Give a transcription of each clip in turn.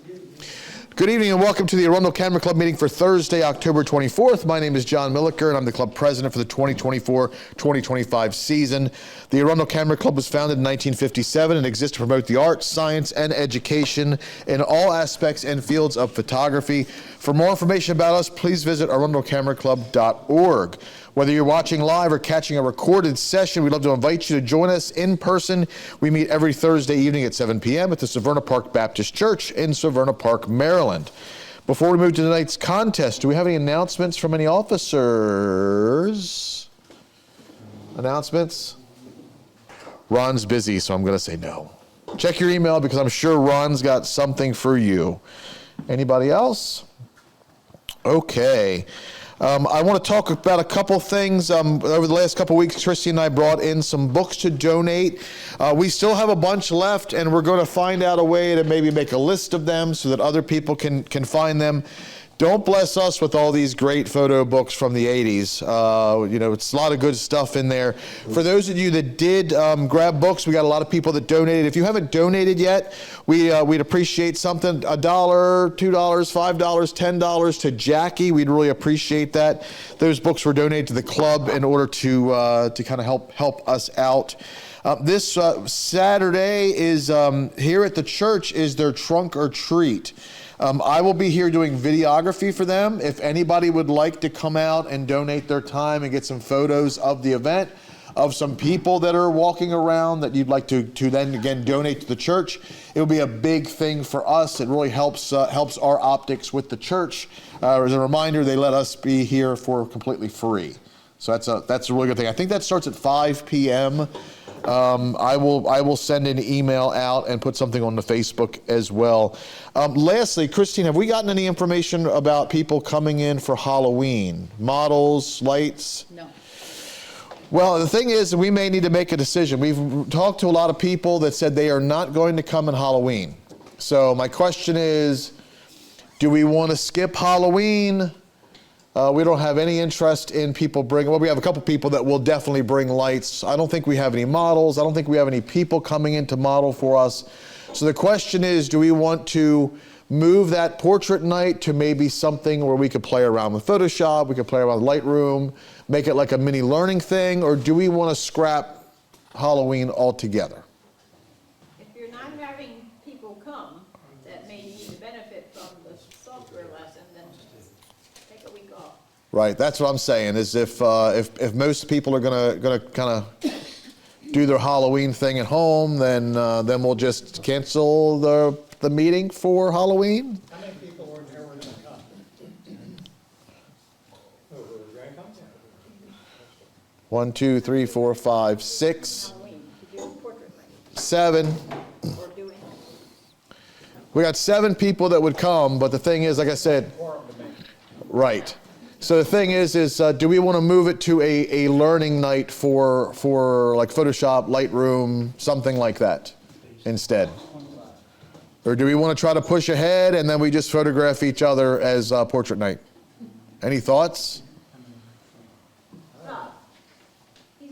Good evening and welcome to the Arundel Camera Club meeting for Thursday, October 24th. My name is John Milliker and I'm the club president for the 2024-2025 season. The Arundel Camera Club was founded in 1957 and exists to promote the arts, science, and education in all aspects and fields of photography. For more information about us, please visit arundelcameraclub.org. Whether you're watching live or catching a recorded session, we'd love to invite you to join us in person. We meet every Thursday evening at 7 p.m. at the Severna Park Baptist Church in Severna Park, Maryland. Before we move to tonight's contest, do we have any announcements from any officers? Announcements? Ron's busy, so I'm going to say no. Check your email because I'm sure Ron's got something for you. Anybody else? Okay. I want to talk about a couple things. Over the last couple weeks, Christy and I brought in some books to donate. We still have a bunch left, and we're going to find out a way to maybe make a list of them so that other people can find them. Don't bless us with all these great photo books from the 80s. It's a lot of good stuff in there. For those of you that did grab books, we got a lot of people that donated. If you haven't donated yet, we'd appreciate something, $1, $2, $5, $10 to Jackie. We'd really appreciate that. Those books were donated to the club in order to kind of help us out. This Saturday is here at the church is their trunk or treat. I will be here doing videography for them. If anybody would like to come out and donate their time and get some photos of the event, of some people that are walking around that you'd like to then again donate to the church, it will be a big thing for us. It really helps our optics with the church. As a reminder, they let us be here for completely free. So that's a really good thing. I think that starts at 5 p.m. I will send an email out and put something on the Facebook as well. Lastly, Christine, have we gotten any information about people coming in for Halloween? Models, lights? No. Well, the thing is, we may need to make a decision. We've talked to a lot of people that said they are not going to come in Halloween. So my question is, do we want to skip Halloween? We don't have any interest in people we have a couple people that will definitely bring lights. I don't think we have any models. I don't think we have any people coming in to model for us. So the question is, do we want to move that portrait night to maybe something where we could play around with Photoshop, we could play around with Lightroom, make it like a mini learning thing, or do we want to scrap Halloween altogether? If you're not having people come that may need to benefit from the software lesson, then take a week off. Right, that's what I'm saying, is if most people are gonna kind of do their Halloween thing at home, then we'll just cancel the meeting for Halloween. How many people were there were going to come? Who were going to come? 1, 2, 3, 4, 5, 6, Halloween, to do a portrait night, 7. or doing, We got 7 people that would come, but the thing is, like I said, right. So the thing is do we want to move it to a learning night for like Photoshop, Lightroom, something like that instead? Or do we want to try to push ahead and then we just photograph each other as portrait night? Any thoughts?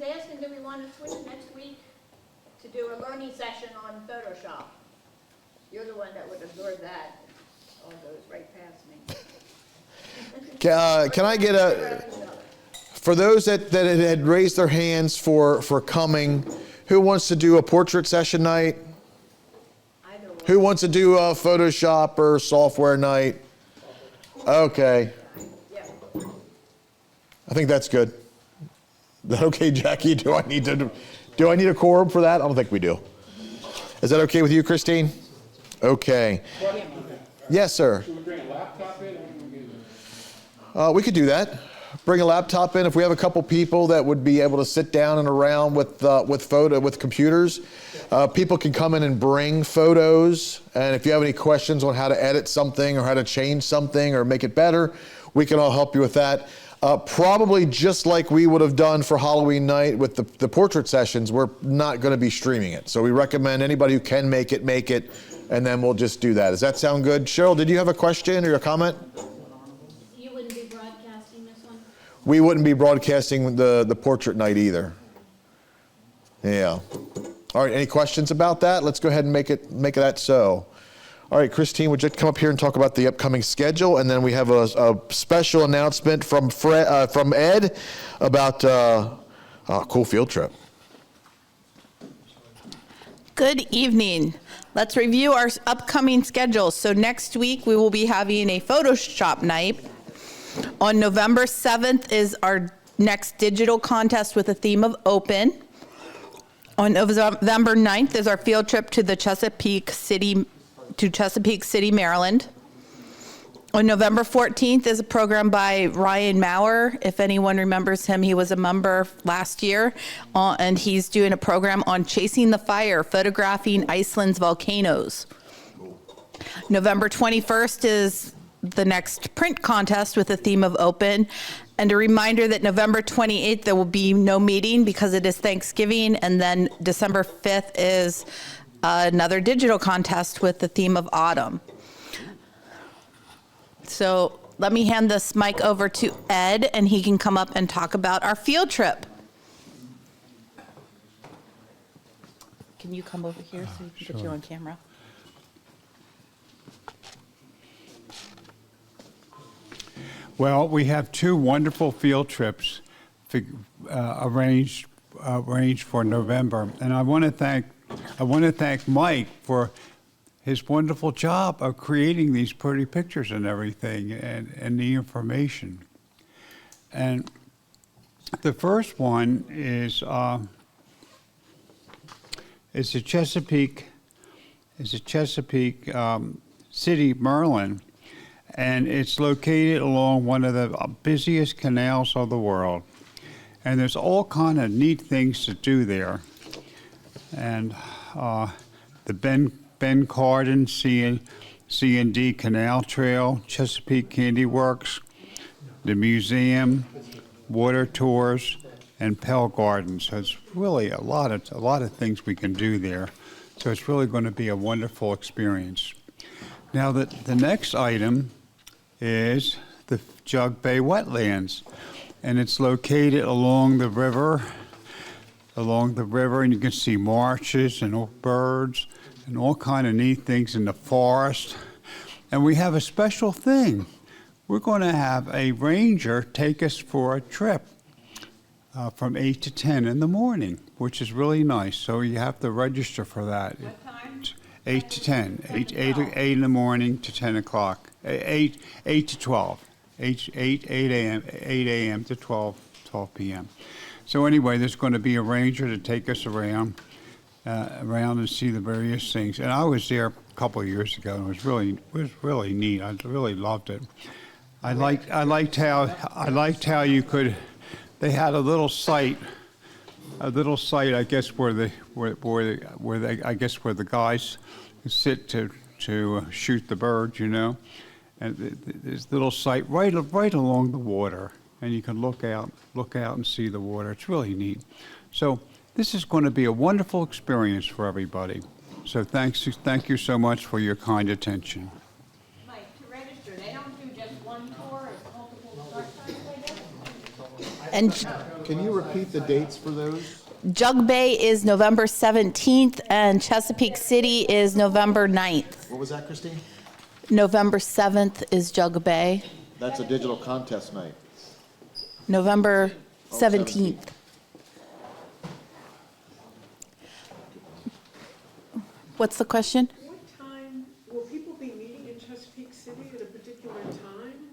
he's asking, do we want to switch next week to do a learning session on Photoshop? You're the one that would absorb that. All goes right past me. Can I get for those that had raised their hands for coming, who wants to do a portrait session night? Either way. Who wants to do a Photoshop or software night? Okay. Yeah. I think that's good. Is that okay, Jackie? Do I need a quorum for that? I don't think we do. Is that okay with you, Christine? Okay. Yes, sir. Should we bring a laptop in? We could do that. Bring a laptop in. If we have a couple people that would be able to sit down and around with computers, people can come in and bring photos. And if you have any questions on how to edit something or how to change something or make it better, we can all help you with that. Probably just like we would have done for Halloween night with the portrait sessions, we're not going to be streaming it. So we recommend anybody who can make it, and then we'll just do that. Does that sound good? Cheryl, did you have a question or a comment? You wouldn't be broadcasting this one? We wouldn't be broadcasting the portrait night either. Yeah. All right, any questions about that? Let's go ahead and make that so. All right, Christine, would you like to come up here and talk about the upcoming schedule? And then we have a special announcement from Ed about a cool field trip. Good evening. Let's review our upcoming schedule. So next week, we will be having a Photoshop night. On November 7th is our next digital contest with a theme of open. On November 9th is our field trip to Chesapeake City, Maryland. On November 14th is a program by Ryan Maurer. If anyone remembers him, he was a member last year, and he's doing a program on chasing the fire, photographing Iceland's volcanoes. November 21st is the next print contest with a theme of open. And a reminder that November 28th, there will be no meeting because it is Thanksgiving. And then December 5th is another digital contest with the theme of autumn. So let me hand this mic over to Ed, and he can come up and talk about our field trip. Can you come over here so we can get you on camera? Well, we have two wonderful field trips arranged for November, and I want to thank Mike for his wonderful job of creating these pretty pictures and everything, and the information. And the first one is a Chesapeake City, Maryland. And it's located along one of the busiest canals of the world. And there's all kind of neat things to do there. And the Ben Cardin C&D Canal Trail, Chesapeake Candy Works, the museum, water tours, and Pell Gardens. So it's really a lot of things we can do there. So it's really going to be a wonderful experience. Now the next item is the Jug Bay Wetlands, and it's located along the river, and you can see marshes and birds and all kind of neat things in the forest. And we have a special thing. We're going to have a ranger take us for a trip from 8 to 10 in the morning, which is really nice. So you have to register for that. What time? 8 to 10, 8 in the morning to 10 o'clock, 8 to 12, 8 a.m. to 12 p.m. So anyway, there's going to be a ranger to take us around and see the various things. And I was there a couple of years ago, and it was really neat. I really loved it. I liked how you could. They had a little site, I guess, where the guys sit to shoot the birds, and this little site right along the water, and you can look out and see the water. It's really neat. So this is going to be a wonderful experience for everybody. So thank you so much for your kind attention. Mike, to register, they don't do just one tour, it's multiple start times, I guess? And Can you repeat the dates for those? Jug Bay is November 17th, and Chesapeake City is November 9th. What was that, Christine? November 7th is Jug Bay. That's a digital contest night. November 17th. What's the question? What time, will people be meeting in Chesapeake City at a particular time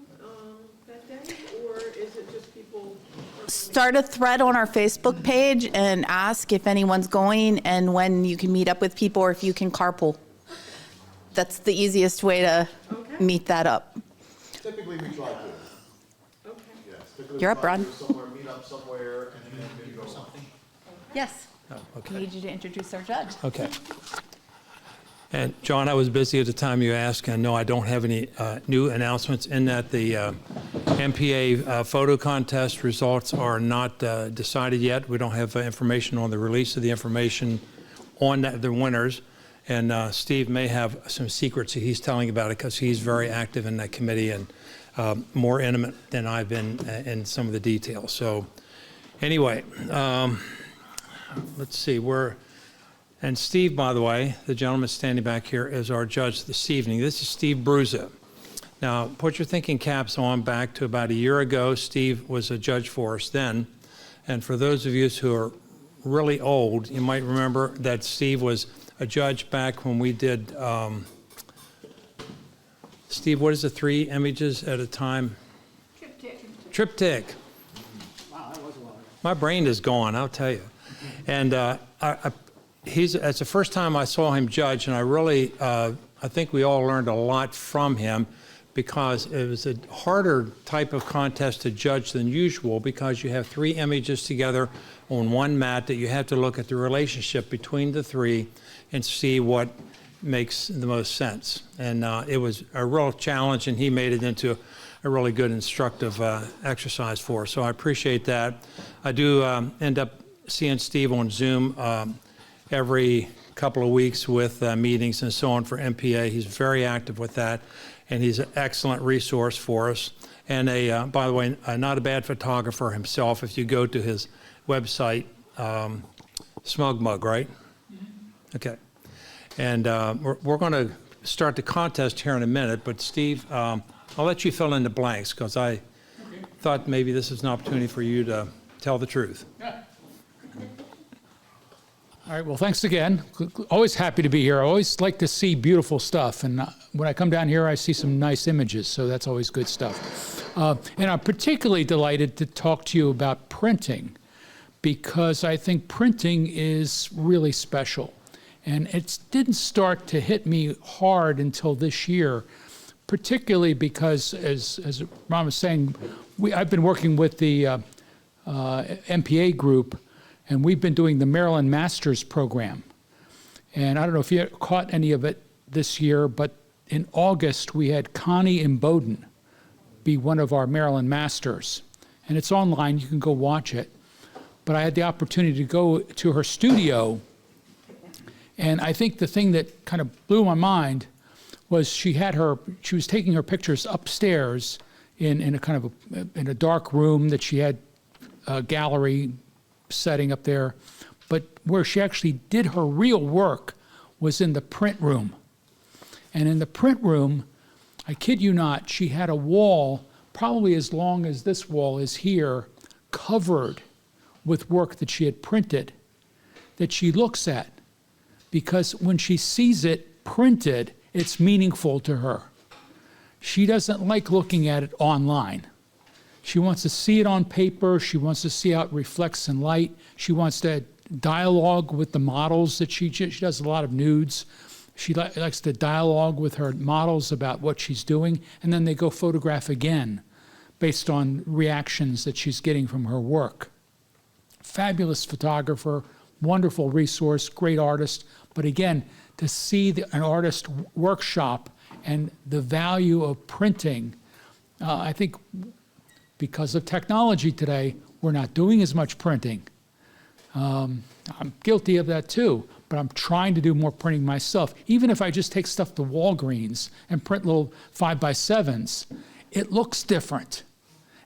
that day? Or is it just people? Start a thread on our Facebook page and ask if anyone's going and when you can meet up with people or if you can carpool. That's the easiest way to meet that up. Typically, we try to. Okay. Yes. Typically You're we up, try Ron. to somewhere, meet up somewhere, and then we go something. Yes. Oh, I okay, need you to introduce our judge. okay. And John, I was busy at the time you asked, and no, I don't have any new announcements in that the MPA photo contest results are not decided yet. We don't have information on the release of the information on the winners. And Steve may have some secrets that he's telling about it because he's very active in that committee and more intimate than I've been in some of the details. So anyway, let's see, And Steve, by the way, the gentleman standing back here, is our judge this evening. This is Steve Bruza. Now, put your thinking caps on back to about a year ago. Steve was a judge for us then. And for those of you who are really old, you might remember that Steve was a judge back when we did, Steve, what is the 3 images at a time? Triptych. Wow, that was a lot. My brain is gone, I'll tell you. And it's the first time I saw him judge, and I really, I think we all learned a lot from him, because it was a harder type of contest to judge than usual, because you have 3 images together on one mat that you have to look at the relationship between the 3 and see what makes the most sense. And it was a real challenge, and he made it into a really good instructive exercise for us. So I appreciate that. I do end up seeing Steve on Zoom every couple of weeks with meetings and so on for MPA. He's very active with that, and he's an excellent resource for us. And by the way, not a bad photographer himself. If you go to his website, Smug Mug, right? Okay. And we're going to start the contest here in a minute, but Steve, I'll let you fill in the blanks, because I thought maybe this is an opportunity for you to tell the truth. Yeah. All right, well, thanks again. Always happy to be here. I always like to see beautiful stuff, and when I come down here, I see some nice images, so that's always good stuff. And I'm particularly delighted to talk to you about printing, because I think printing is really special. And it didn't start to hit me hard until this year, particularly because, as Ron was saying, I've been working with the MPA group, and we've been doing the Maryland Masters program. And I don't know if you caught any of it this year, but in August, we had Connie Imboden be one of our Maryland Masters. And it's online, you can go watch it. But I had the opportunity to go to her studio, and I think the thing that kind of blew my mind was she was taking her pictures upstairs in a kind of in a dark room that she had a gallery setting up there, but where she actually did her real work was in the print room. And in the print room, I kid you not, she had a wall probably as long as this wall is here, covered with work that she had printed, that she looks at, because when she sees it printed, it's meaningful to her. She doesn't like looking at it online. She wants to see it on paper. She wants to see how it reflects in light. She wants to dialogue with the models that she does a lot of nudes. She likes to dialogue with her models about what she's doing, and then they go photograph again based on reactions that she's getting from her work. Fabulous photographer, wonderful resource, great artist. But again, to see an artist workshop and the value of printing, I think because of technology today, we're not doing as much printing. I'm guilty of that too, but I'm trying to do more printing myself. Even if I just take stuff to Walgreens and print little 5x7s, it looks different.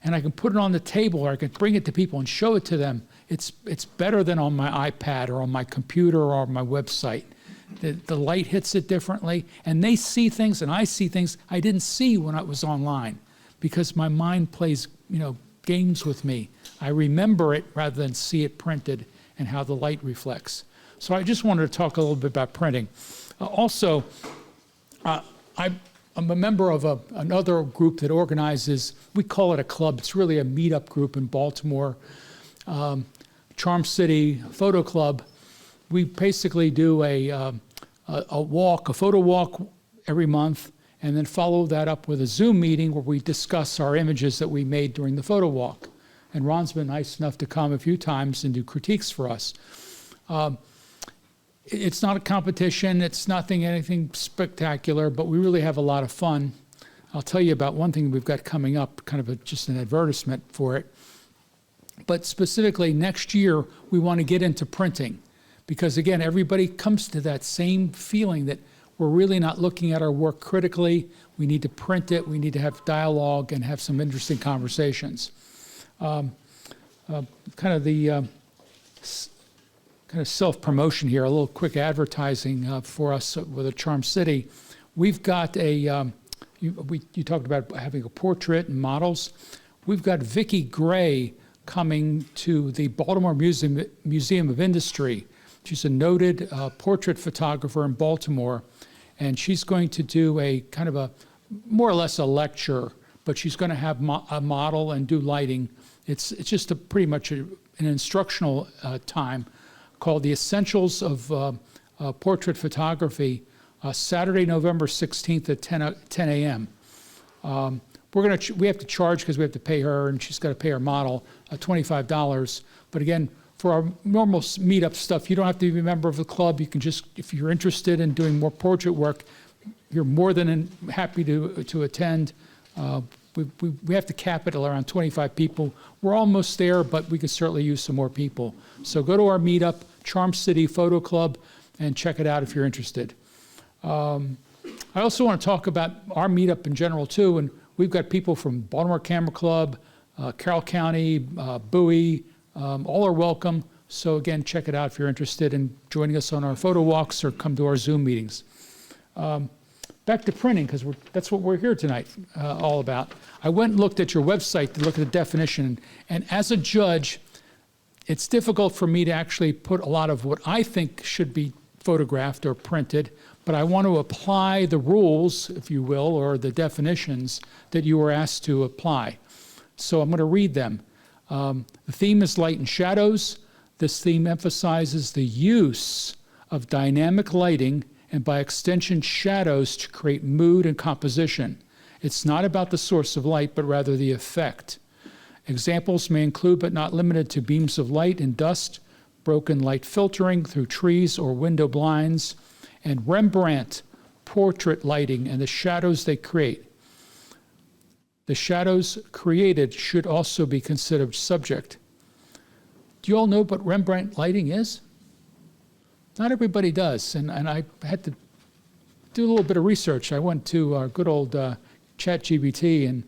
And I can put it on the table, or I can bring it to people and show it to them. It's better than on my iPad or on my computer or on my website. The light hits it differently, and they see things and I see things I didn't see when I was online, because my mind plays, games with me. I remember it rather than see it printed and how the light reflects. So I just wanted to talk a little bit about printing. Also, I'm a member of another group that organizes, we call it a club, it's really a meetup group in Baltimore, Charm City Photo Club. We basically do a photo walk every month, and then follow that up with a Zoom meeting where we discuss our images that we made during the photo walk. And Ron's been nice enough to come a few times and do critiques for us. It's not a competition, it's anything spectacular, but we really have a lot of fun. I'll tell you about one thing we've got coming up, kind of just an advertisement for it. But specifically, next year, we want to get into printing. Because again, everybody comes to that same feeling that we're really not looking at our work critically. We need to print it, we need to have dialogue and have some interesting conversations. Kind of kind of self-promotion here, a little quick advertising for us with a Charm City. We've got a, you talked about having a portrait and models. We've got Vicki Gray coming to the Baltimore Museum of Industry. She's a noted portrait photographer in Baltimore, and she's going to do a kind of a, more or less a lecture, but she's going to have a model and do lighting. It's just pretty much an instructional time called The Essentials of Portrait Photography, Saturday, November 16th at 10 a.m. We have to charge because we have to pay her, and she's got to pay her model $25. But again, for our normal meetup stuff, you don't have to be a member of the club. You can just, if you're interested in doing more portrait work, you're more than happy to attend. We have to cap it at around 25 people. We're almost there, but we could certainly use some more people. So go to our meetup, Charm City Photo Club, and check it out if you're interested. I also want to talk about our meetup in general too, and we've got people from Baltimore Camera Club, Carroll County, Bowie, all are welcome. So again, check it out if you're interested in joining us on our photo walks or come to our Zoom meetings. Back to printing, because that's what we're here tonight all about. I went and looked at your website to look at the definition, and as a judge, it's difficult for me to actually put a lot of what I think should be photographed or printed, but I want to apply the rules, if you will, or the definitions that you were asked to apply. So I'm going to read them. The theme is light and shadows. This theme emphasizes the use of dynamic lighting and by extension shadows to create mood and composition. It's not about the source of light, but rather the effect. Examples may include, but not limited to, beams of light and dust, broken light filtering through trees or window blinds, and Rembrandt portrait lighting and the shadows they create. The shadows created should also be considered subject. Do you all know what Rembrandt lighting is? Not everybody does, and I had to do a little bit of research. I went to our good old ChatGPT and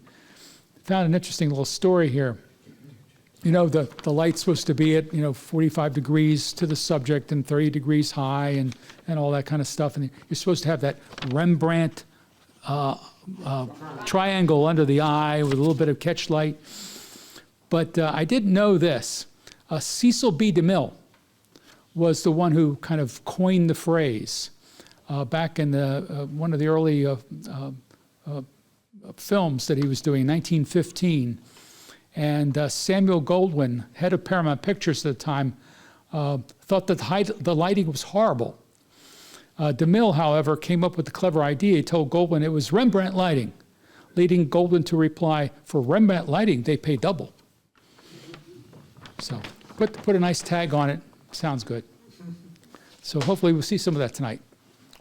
found an interesting little story here. You know, the light's supposed to be at, 45 degrees to the subject and 30 degrees high and all that kind of stuff. And you're supposed to have that Rembrandt triangle under the eye with a little bit of catch light. But I didn't know this. Cecil B. DeMille was the one who kind of coined the phrase back in one of the early films that he was doing, 1915. And Samuel Goldwyn, head of Paramount Pictures at the time, thought that the lighting was horrible. DeMille, however, came up with a clever idea. He told Goldwyn it was Rembrandt lighting, leading Goldwyn to reply, "For Rembrandt lighting, they pay double." So put a nice tag on it. Sounds good. So hopefully we'll see some of that tonight.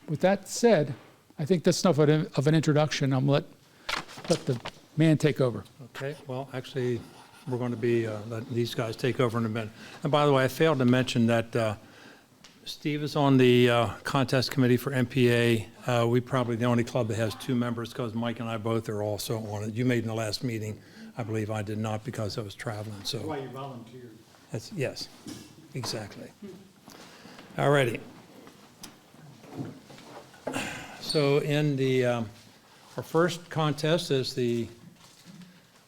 With that said, I think that's enough of an introduction. I'm let the man take over. Okay, well, actually, we're going to be letting these guys take over in a minute. And by the way, I failed to mention that Steve is on the contest committee for MPA. We're probably the only club that has 2 members because Mike and I both are also on it. You made in the last meeting. I believe I did not because I was traveling. So That's why you volunteered. yes, exactly. All righty. So in the our first contest is the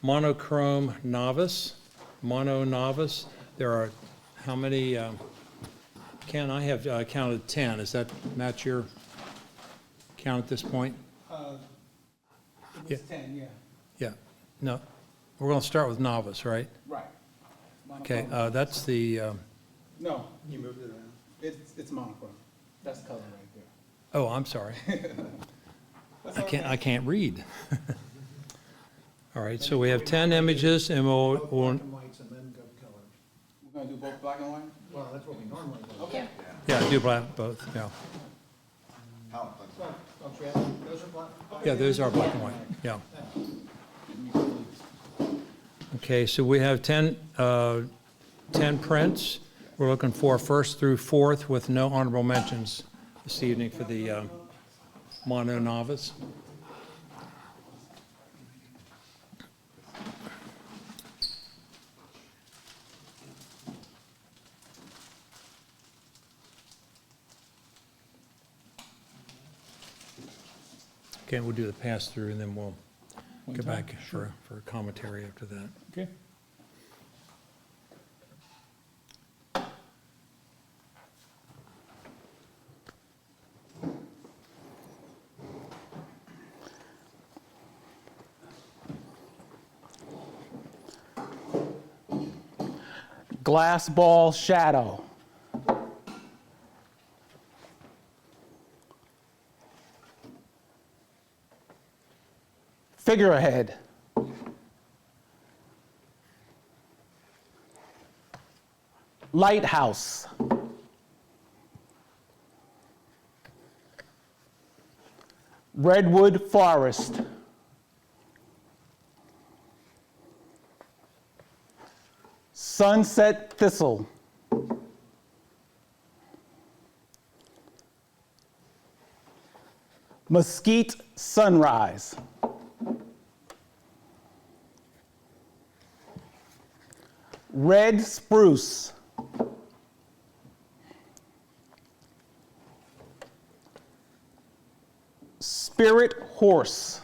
monochrome novice, mono novice. There are how many? Ken, I have counted 10. Is that match your count at this point? It was 10, yeah. Yeah. No, we're going to start with novice, right? Right. Okay. That's the. No, you moved it around. It's monochrome. That's the color right there. Oh, I'm sorry. I can't read. All right. So we have 10 images, and we'll Black and whites and then go color. We're going to do both black and white? Well, that's what we normally do. Okay. yeah, do both. Yeah. Don't you have, those are black? Yeah, those are black and white. Yeah. Okay, so we have 10 prints. We're looking for first through fourth with no honorable mentions this evening for the mono novice. Okay, we'll do the pass-through, and then we'll One go time, back sure. for commentary after that. Okay. Glass ball shadow. Figurehead. Lighthouse. Redwood forest. Sunset thistle. Mesquite sunrise. Red spruce. Spirit horse.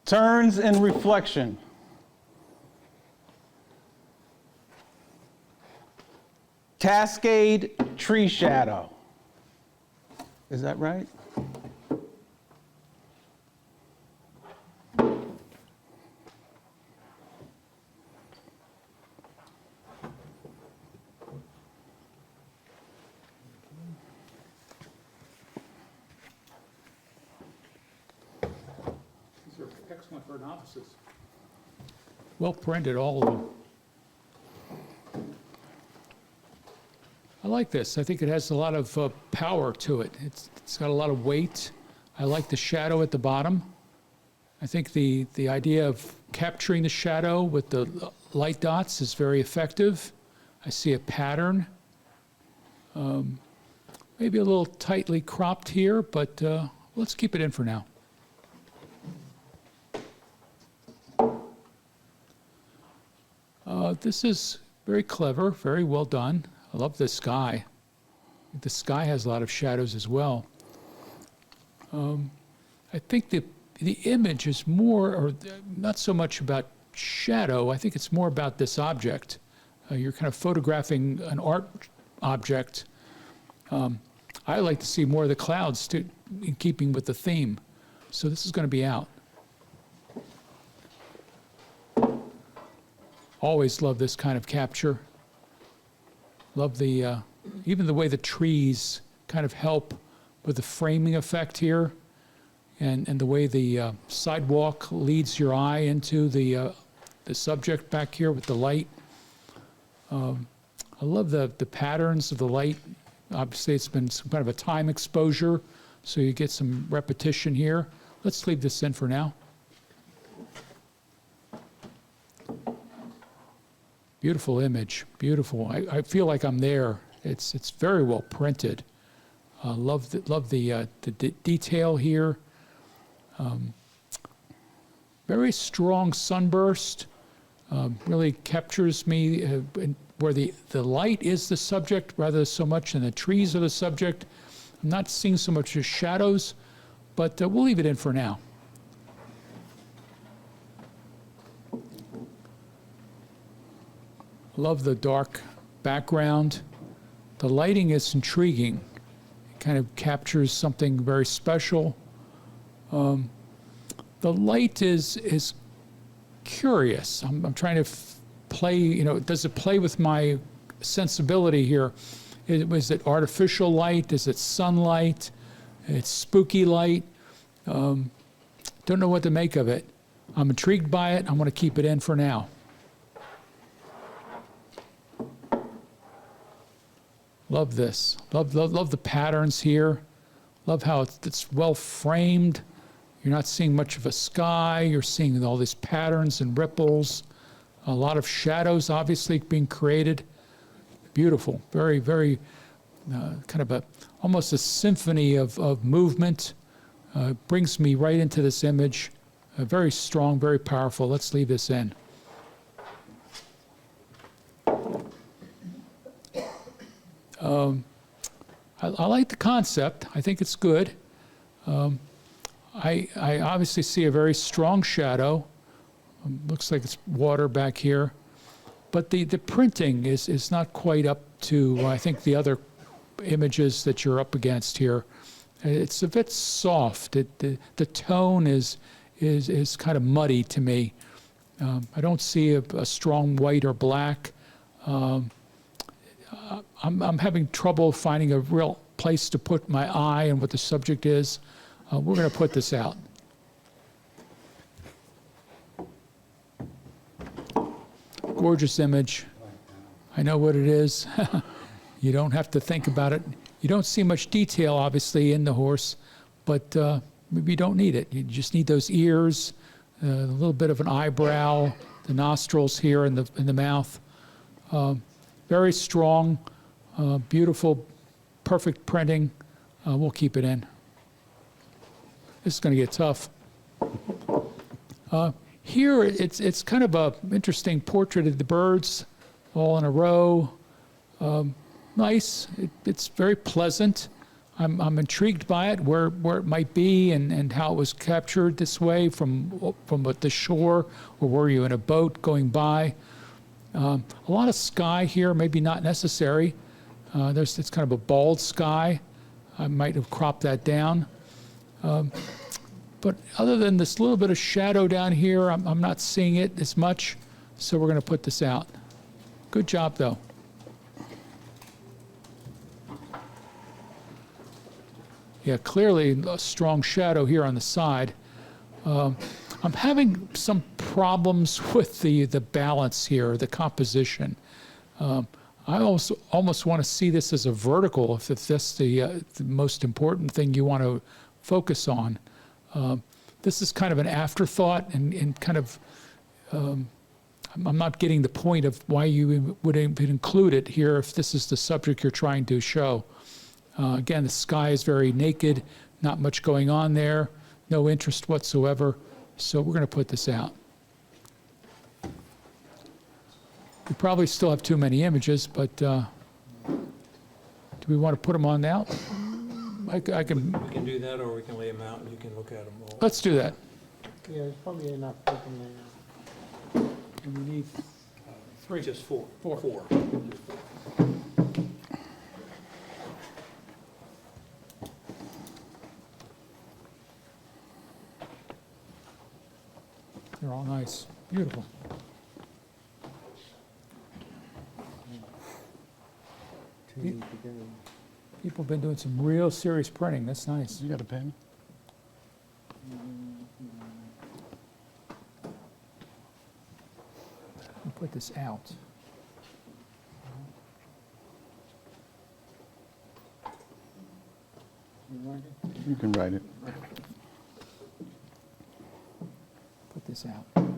Turns and reflection. Cascade tree shadow. Is that right? These are excellent for novices. Well printed, all of them. I like this. I think it has a lot of power to it. It's got a lot of weight. I like the shadow at the bottom. I think the idea of capturing the shadow with the light dots is very effective. I see a pattern. Maybe a little tightly cropped here, but let's keep it in for now. This is very clever, very well done. I love the sky. The sky has a lot of shadows as well. I think the image is more, or not so much about shadow, I think it's more about this object. You're kind of photographing an art object. I like to see more of the clouds in keeping with the theme. So this is going to be out. Always love this kind of capture. Love the, even the way the trees kind of help with the framing effect here, and the way the sidewalk leads your eye into the subject back here with the light. I love the patterns of the light. Obviously, it's been some kind of a time exposure, so you get some repetition here. Let's leave this in for now. Beautiful image, beautiful. I feel like I'm there. It's very well printed. Love the detail here. Very strong sunburst. Really captures me where the light is the subject rather so much, and the trees are the subject. I'm not seeing so much as shadows, but we'll leave it in for now. Love the dark background. The lighting is intriguing. It kind of captures something very special. The light is curious. I'm trying to play, does it play with my sensibility here? Is it artificial light? Is it sunlight? It's spooky light. Don't know what to make of it. I'm intrigued by it. I want to keep it in for now. Love this. Love the patterns here. Love how it's well framed. You're not seeing much of a sky. You're seeing all these patterns and ripples. A lot of shadows obviously being created. Beautiful. Very, very kind of almost a symphony of movement. Brings me right into this image. Very strong, very powerful. Let's leave this in. I like the concept. I think it's good. I obviously see a very strong shadow. Looks like it's water back here. But the printing is not quite up to, I think, the other images that you're up against here. It's a bit soft. The tone is kind of muddy to me. I don't see a strong white or black. I'm having trouble finding a real place to put my eye and what the subject is. We're going to put this out. Gorgeous image. I know what it is. You don't have to think about it. You don't see much detail, obviously, in the horse, but maybe you don't need it. You just need those ears, a little bit of an eyebrow, the nostrils here in the mouth. Very strong, beautiful, perfect printing. We'll keep it in. This is going to get tough. Here, it's kind of an interesting portrait of the birds, all in a row. Nice. It's very pleasant. I'm intrigued by it, where it might be, and how it was captured this way from what the shore, or were you in a boat going by? A lot of sky here, maybe not necessary. It's kind of a bald sky. I might have cropped that down. But other than this little bit of shadow down here, I'm not seeing it as much, so we're going to put this out. Good job, though. Yeah, clearly a strong shadow here on the side. I'm having some problems with the balance here, the composition. I also almost want to see this as a vertical, if that's the most important thing you want to focus on. This is kind of an afterthought, and kind of, I'm not getting the point of why you would include it here if this is the subject you're trying to show. Again, the sky is very naked, not much going on there, no interest whatsoever, so we're going to put this out. We probably still have too many images, but do we want to put them on now? I can. We can do that, or we can lay them out and you can look at them all. Let's do that. Yeah, there's probably enough people there. And we need three. Just four. Four. They're all nice, beautiful. People have been doing some real serious printing. That's nice. You got a pen? We'll put this out. You can write it. Put this out. Okay,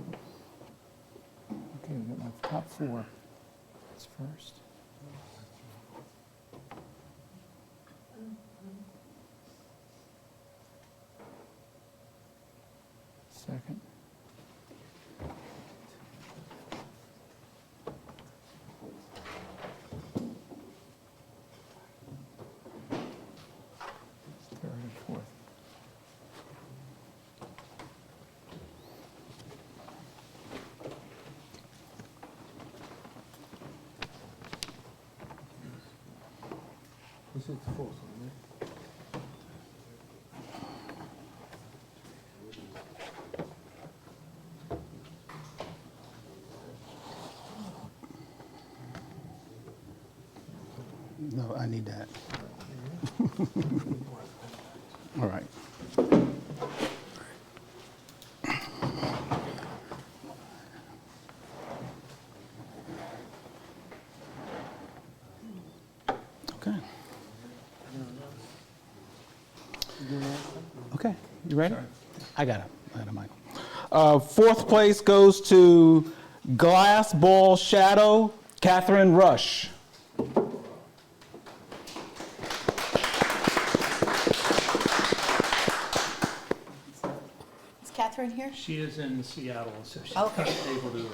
we got my top four. That's first. Second. Third and fourth. This is the fourth one, right? No, I need that. All right. Okay. Okay, you ready? I got a mic. Fourth place goes to Glass Ball Shadow, Catherine Rush. Is Catherine here? She is in Seattle, so she's Okay. not able to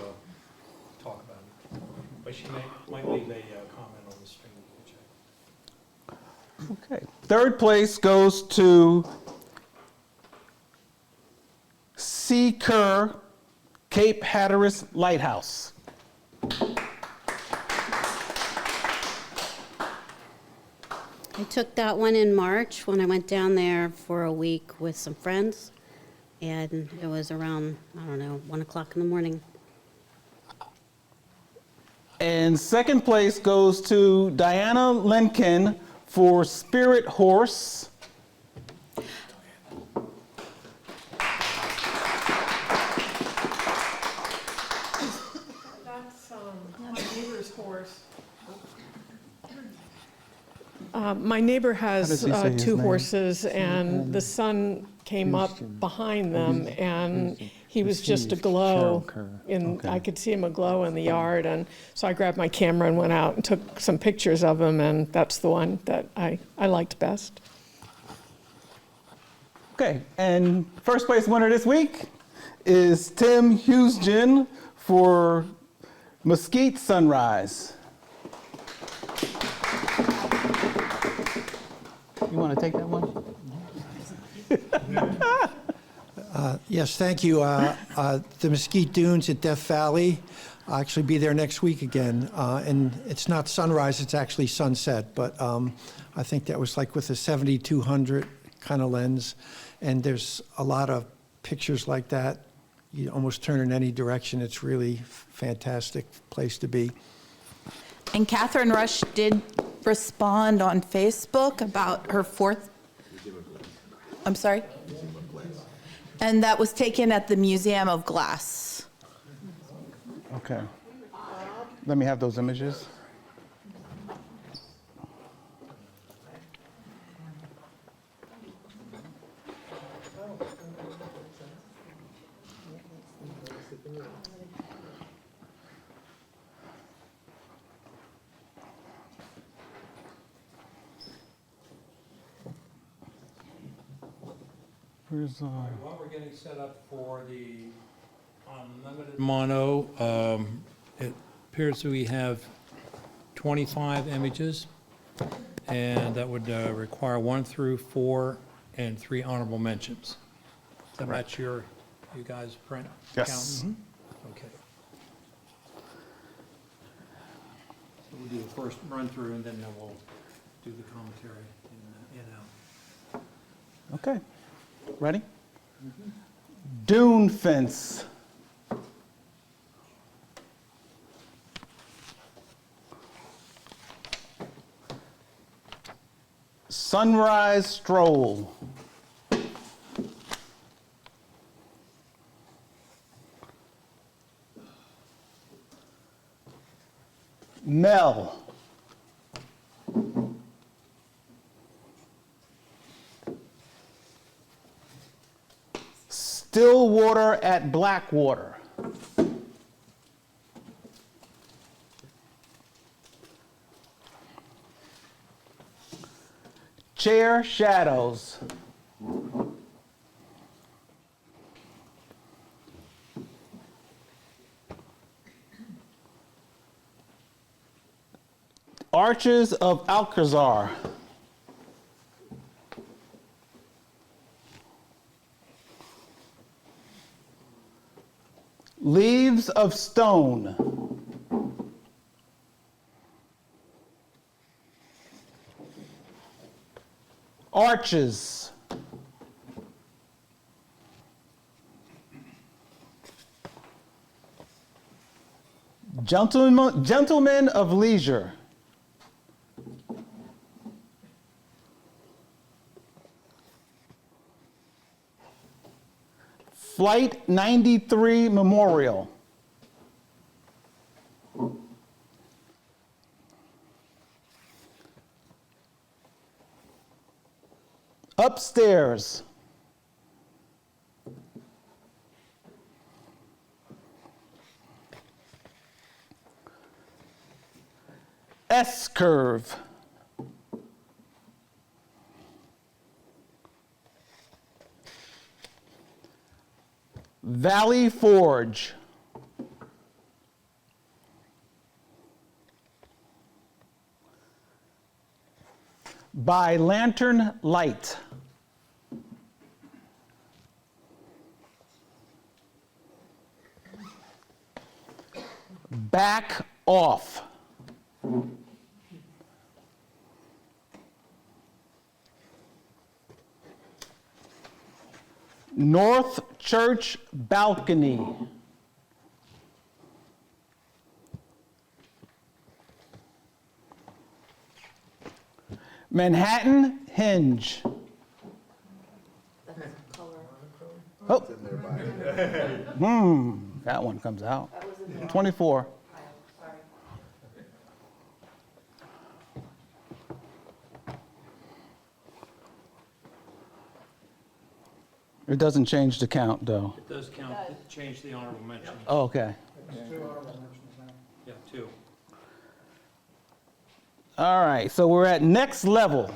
talk about it. But she might leave a comment on the stream. You can check. Okay. Third place goes to C. Kerr, Cape Hatteras Lighthouse. I took that one in March when I went down there for a week with some friends. And it was around, I don't know, 1 o'clock in the morning. And second place goes to Diana Lenkin for Spirit Horse. That's my neighbor's horse. My neighbor has does he say his two name? horses, and the sun came up behind them, and he was just aglow. I could see him aglow in the yard, and so I grabbed my camera and went out and took some pictures of him, and that's the one that I liked best. Okay, and first place winner this week is Tim Hughesgen for Mesquite Sunrise. You want to take that one? Yes, thank you. The Mesquite Dunes at Death Valley, I'll actually be there next week again. And it's not sunrise, it's actually sunset. But I think that was like with a 7200 kind of lens. And there's a lot of pictures like that. You almost turn in any direction. It's really fantastic place to be. And Catherine Rush did respond on Facebook about her fourth. I'm sorry? And that was taken at the Museum of Glass. Okay. Let me have those images. Where's While we're getting set up for the unlimited mono, it appears that we have 25 images, and that would require 1 through 4 and 3 honorable mentions. Does that match you guys' print Yes. count? Okay. So we'll do the first run through, and then we'll do the commentary in and out. Okay. Ready? Dune fence. Sunrise stroll. Mel. Still water at Blackwater. Chair shadows. Arches of Alcazar. Leaves of Stone. Arches. Gentlemen of Leisure. Flight 93 Memorial. Upstairs. S-curve. Valley Forge. By Lantern Light. Back Off. North Church Balcony. Manhattan Hinge. Oh. That one comes out. 24. It doesn't change the count, though. It does count, change the honorable mention. Oh, okay. Yeah, 2. All right, so we're at next level.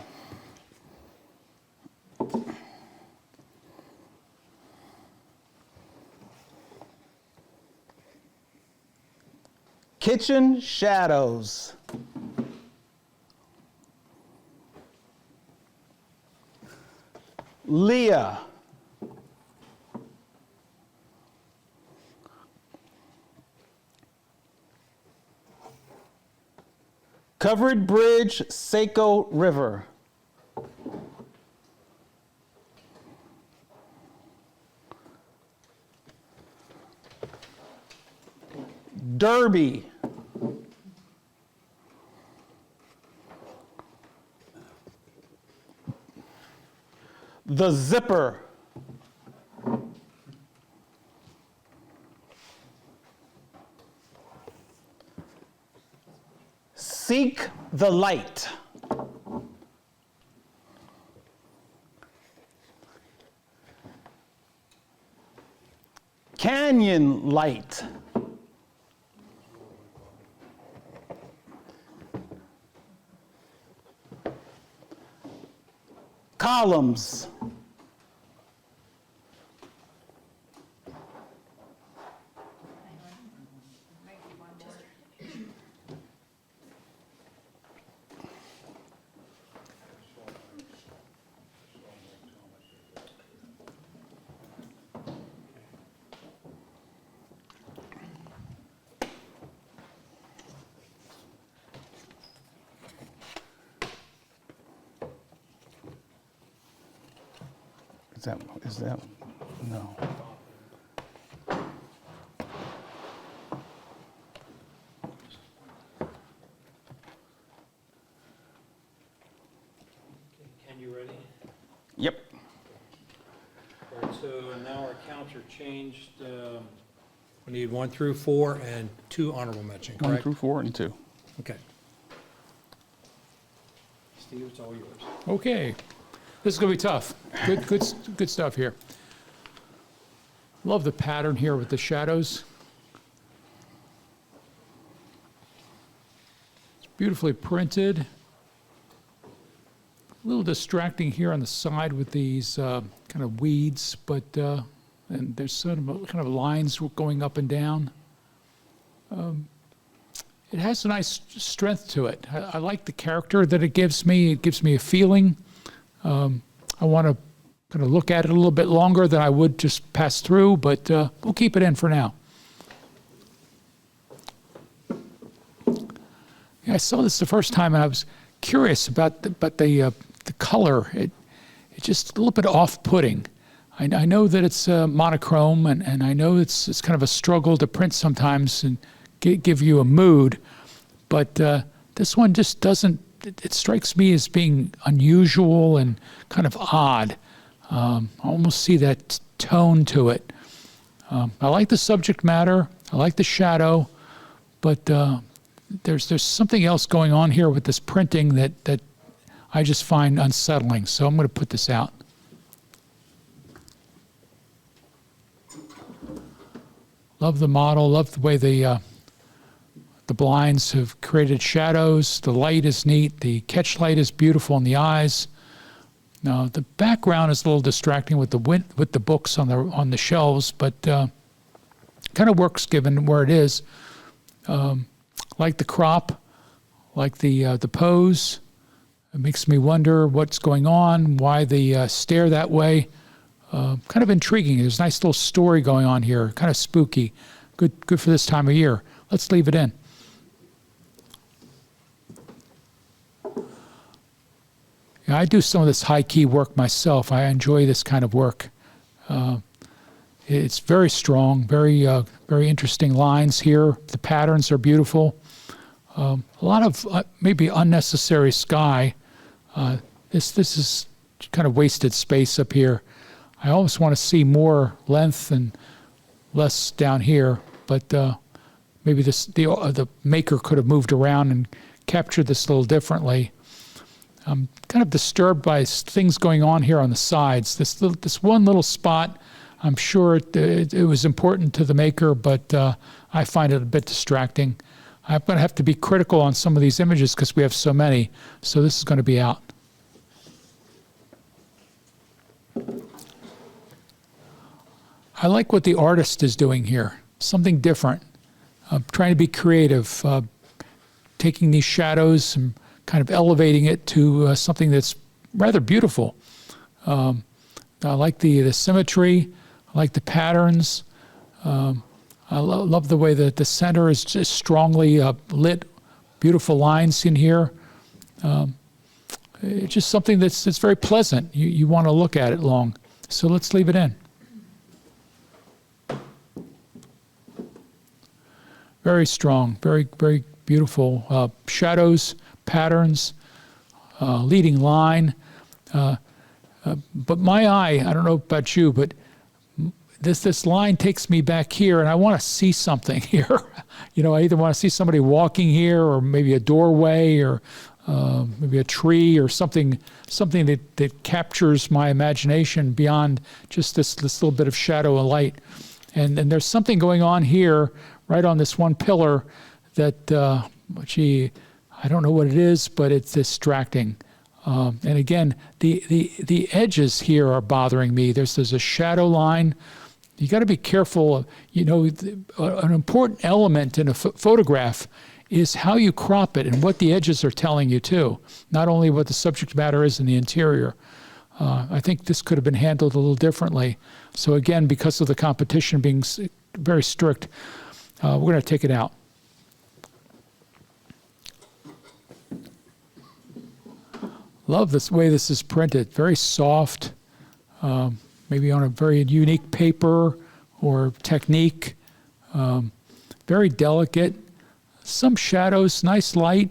Kitchen Shadows. Leah. Covered Bridge, Saco River. Derby. The Zipper. Seek the Light. Canyon Light. Columns. Is that, no. Ken, you ready? Yep. All right, so now our counts are changed. We need 1 through 4 and 2 honorable mention, 1 correct? through 4 and 2. Okay. Steve, it's all yours. Okay. This is going to be tough. Good stuff here. Love the pattern here with the shadows. It's beautifully printed. A little distracting here on the side with these kind of weeds, but and there's some kind of lines going up and down. It has a nice strength to it. I like the character that it gives me. It gives me a feeling. I want to kind of look at it a little bit longer than I would just pass through, but we'll keep it in for now. Yeah, I saw this the first time, and I was curious about the color. It's just a little bit off-putting. I know that it's monochrome, and I know it's kind of a struggle to print sometimes and give you a mood, but this one just doesn't. It strikes me as being unusual and kind of odd. I almost see that tone to it. I like the subject matter. I like the shadow, but there's something else going on here with this printing that I just find unsettling. So I'm going to put this out. Love the model. Love the way the blinds have created shadows. The light is neat. The catch light is beautiful in the eyes. Now the background is a little distracting with the books on the shelves, but kind of works given where it is. Like the crop, like the pose. It makes me wonder what's going on, why they stare that way. Kind of intriguing. There's a nice little story going on here, kind of spooky. Good for this time of year. Let's leave it in. Yeah, I do some of this high-key work myself. I enjoy this kind of work. It's very strong, very interesting lines here. The patterns are beautiful. A lot of maybe unnecessary sky. This is kind of wasted space up here. I almost want to see more length and less down here, but maybe the maker could have moved around and captured this a little differently. I'm kind of disturbed by things going on here on the sides. This one little spot, I'm sure it was important to the maker, but I find it a bit distracting. I'm going to have to be critical on some of these images because we have so many, so this is going to be out. I like what the artist is doing here, something different. Trying to be creative, taking these shadows and kind of elevating it to something that's rather beautiful. I like the symmetry, I like the patterns. I love the way that the center is just strongly lit, beautiful lines in here. It's just something that's very pleasant. You want to look at it long. So let's leave it in. Very strong, very beautiful shadows, patterns, leading line. But my eye, I don't know about you, but this line takes me back here, and I want to see something here. I either want to see somebody walking here, or maybe a doorway, or maybe a tree, or something that captures my imagination beyond just this little bit of shadow and light. And there's something going on here, right on this one pillar, that, I don't know what it is, but it's distracting. And again, the edges here are bothering me. There's a shadow line. You got to be careful. An important element in a photograph is how you crop it and what the edges are telling you too. Not only what the subject matter is in the interior. I think this could have been handled a little differently. So again, because of the competition being very strict, we're going to take it out. Love this way this is printed. Very soft, maybe on a very unique paper or technique. Very delicate. Some shadows, nice light.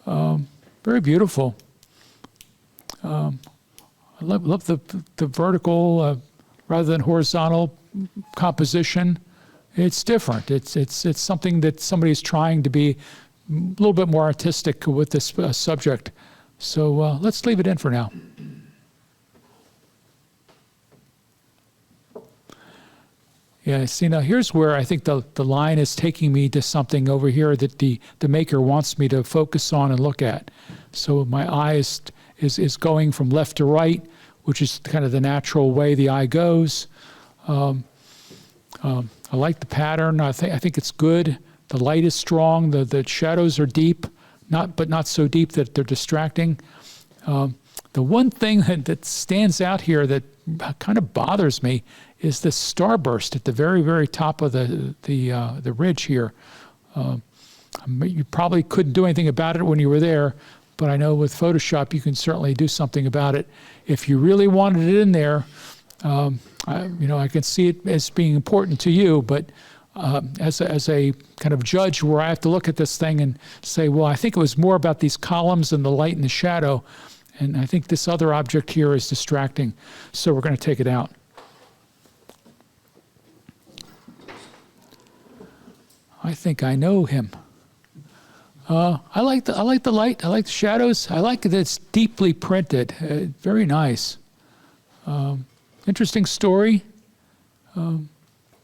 Very beautiful. I love the vertical rather than horizontal composition. It's different. It's something that somebody's trying to be a little bit more artistic with this subject. So let's leave it in for now. Yeah, see, now here's where I think the line is taking me to something over here that the maker wants me to focus on and look at. So my eye is going from left to right, which is kind of the natural way the eye goes. I like the pattern. I think it's good. The light is strong. The shadows are deep, but not so deep that they're distracting. The one thing that stands out here that kind of bothers me is the starburst at the very, very top of the ridge here. You probably couldn't do anything about it when you were there, but I know with Photoshop you can certainly do something about it. If you really wanted it in there, I can see it as being important to you, but as a kind of judge where I have to look at this thing and say, well, I think it was more about these columns and the light and the shadow, and I think this other object here is distracting, so we're going to take it out. I think I know him. I like the light. I like the shadows. I like that it's deeply printed. Very nice. Interesting story.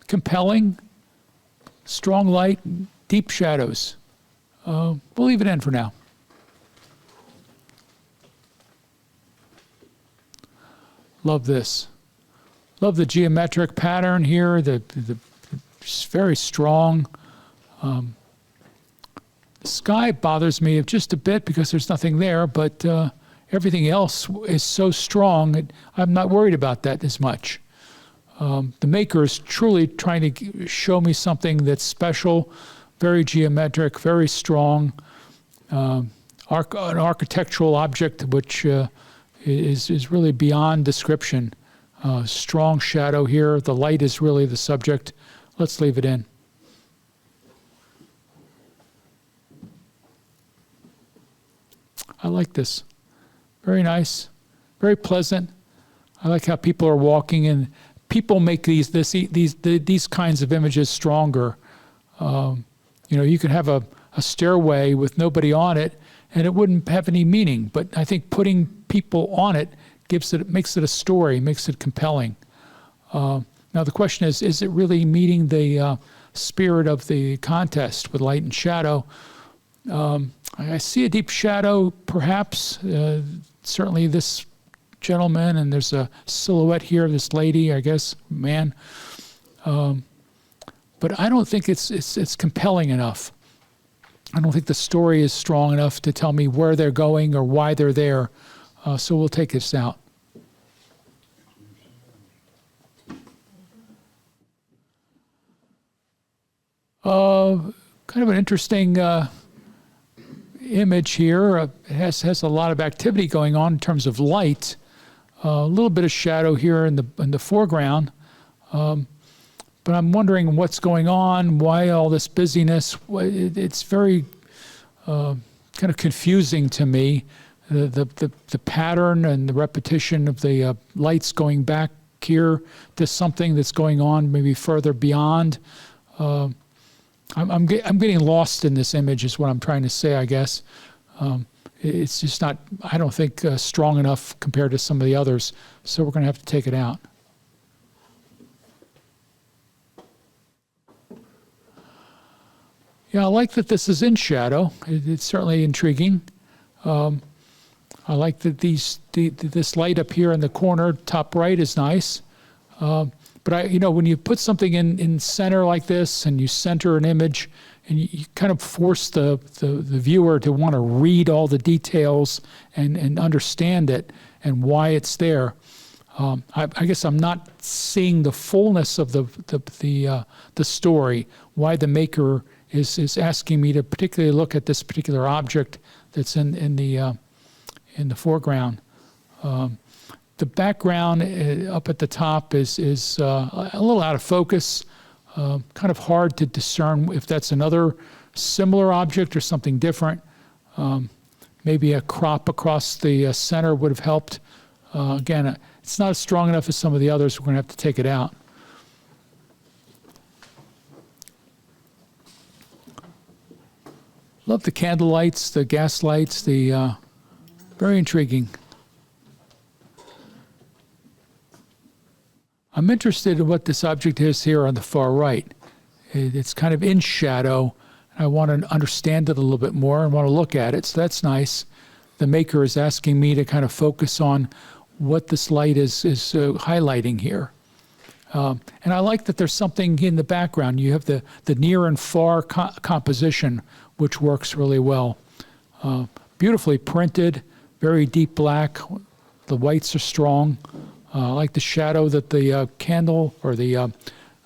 Compelling. Strong light, deep shadows. We'll leave it in for now. Love this. Love the geometric pattern here, the It's very strong. The sky bothers me just a bit because there's nothing there, but everything else is so strong, I'm not worried about that as much. The maker is truly trying to show me something that's special, very geometric, very strong, an architectural object which is really beyond description. Strong shadow here. The light is really the subject. Let's leave it in. I like this. Very nice, very pleasant. I like how people are walking, and people make these kinds of images stronger. You could have a stairway with nobody on it, and it wouldn't have any meaning. But I think putting people on it makes it a story, makes it compelling. Now the question is it really meeting the spirit of the contest with light and shadow? I see a deep shadow, perhaps. Certainly this gentleman, and there's a silhouette here of this lady, I guess, man. But I don't think it's compelling enough. I don't think the story is strong enough to tell me where they're going or why they're there. So we'll take this out. Kind of an interesting image here. It has a lot of activity going on in terms of light. A little bit of shadow here in the foreground. But I'm wondering what's going on, why all this busyness. It's very kind of confusing to me. The pattern and the repetition of the lights going back here to something that's going on maybe further beyond. I'm getting lost in this image is what I'm trying to say, I guess. It's just not, I don't think, strong enough compared to some of the others, so we're going to have to take it out. Yeah, I like that this is in shadow. It's certainly intriguing. I like that this light up here in the corner, top right, is nice. But when you put something in center like this, and you center an image, and you kind of force the viewer to want to read all the details and understand it and why it's there. I guess I'm not seeing the fullness of the story. Why the maker is asking me to particularly look at this particular object that's in the foreground. The background up at the top is a little out of focus, kind of hard to discern if that's another similar object or something different. Maybe a crop across the center would have helped. Again, it's not strong enough as some of the others. We're going to have to take it out. Love the candle lights, the gas lights, very intriguing. I'm interested in what this object is here on the far right. It's kind of in shadow. I want to understand it a little bit more and want to look at it, so that's nice. The maker is asking me to kind of focus on what this light is highlighting here. And I like that there's something in the background. You have the near and far composition, which works really well. Beautifully printed, very deep black. The whites are strong. I like the shadow that the candle or the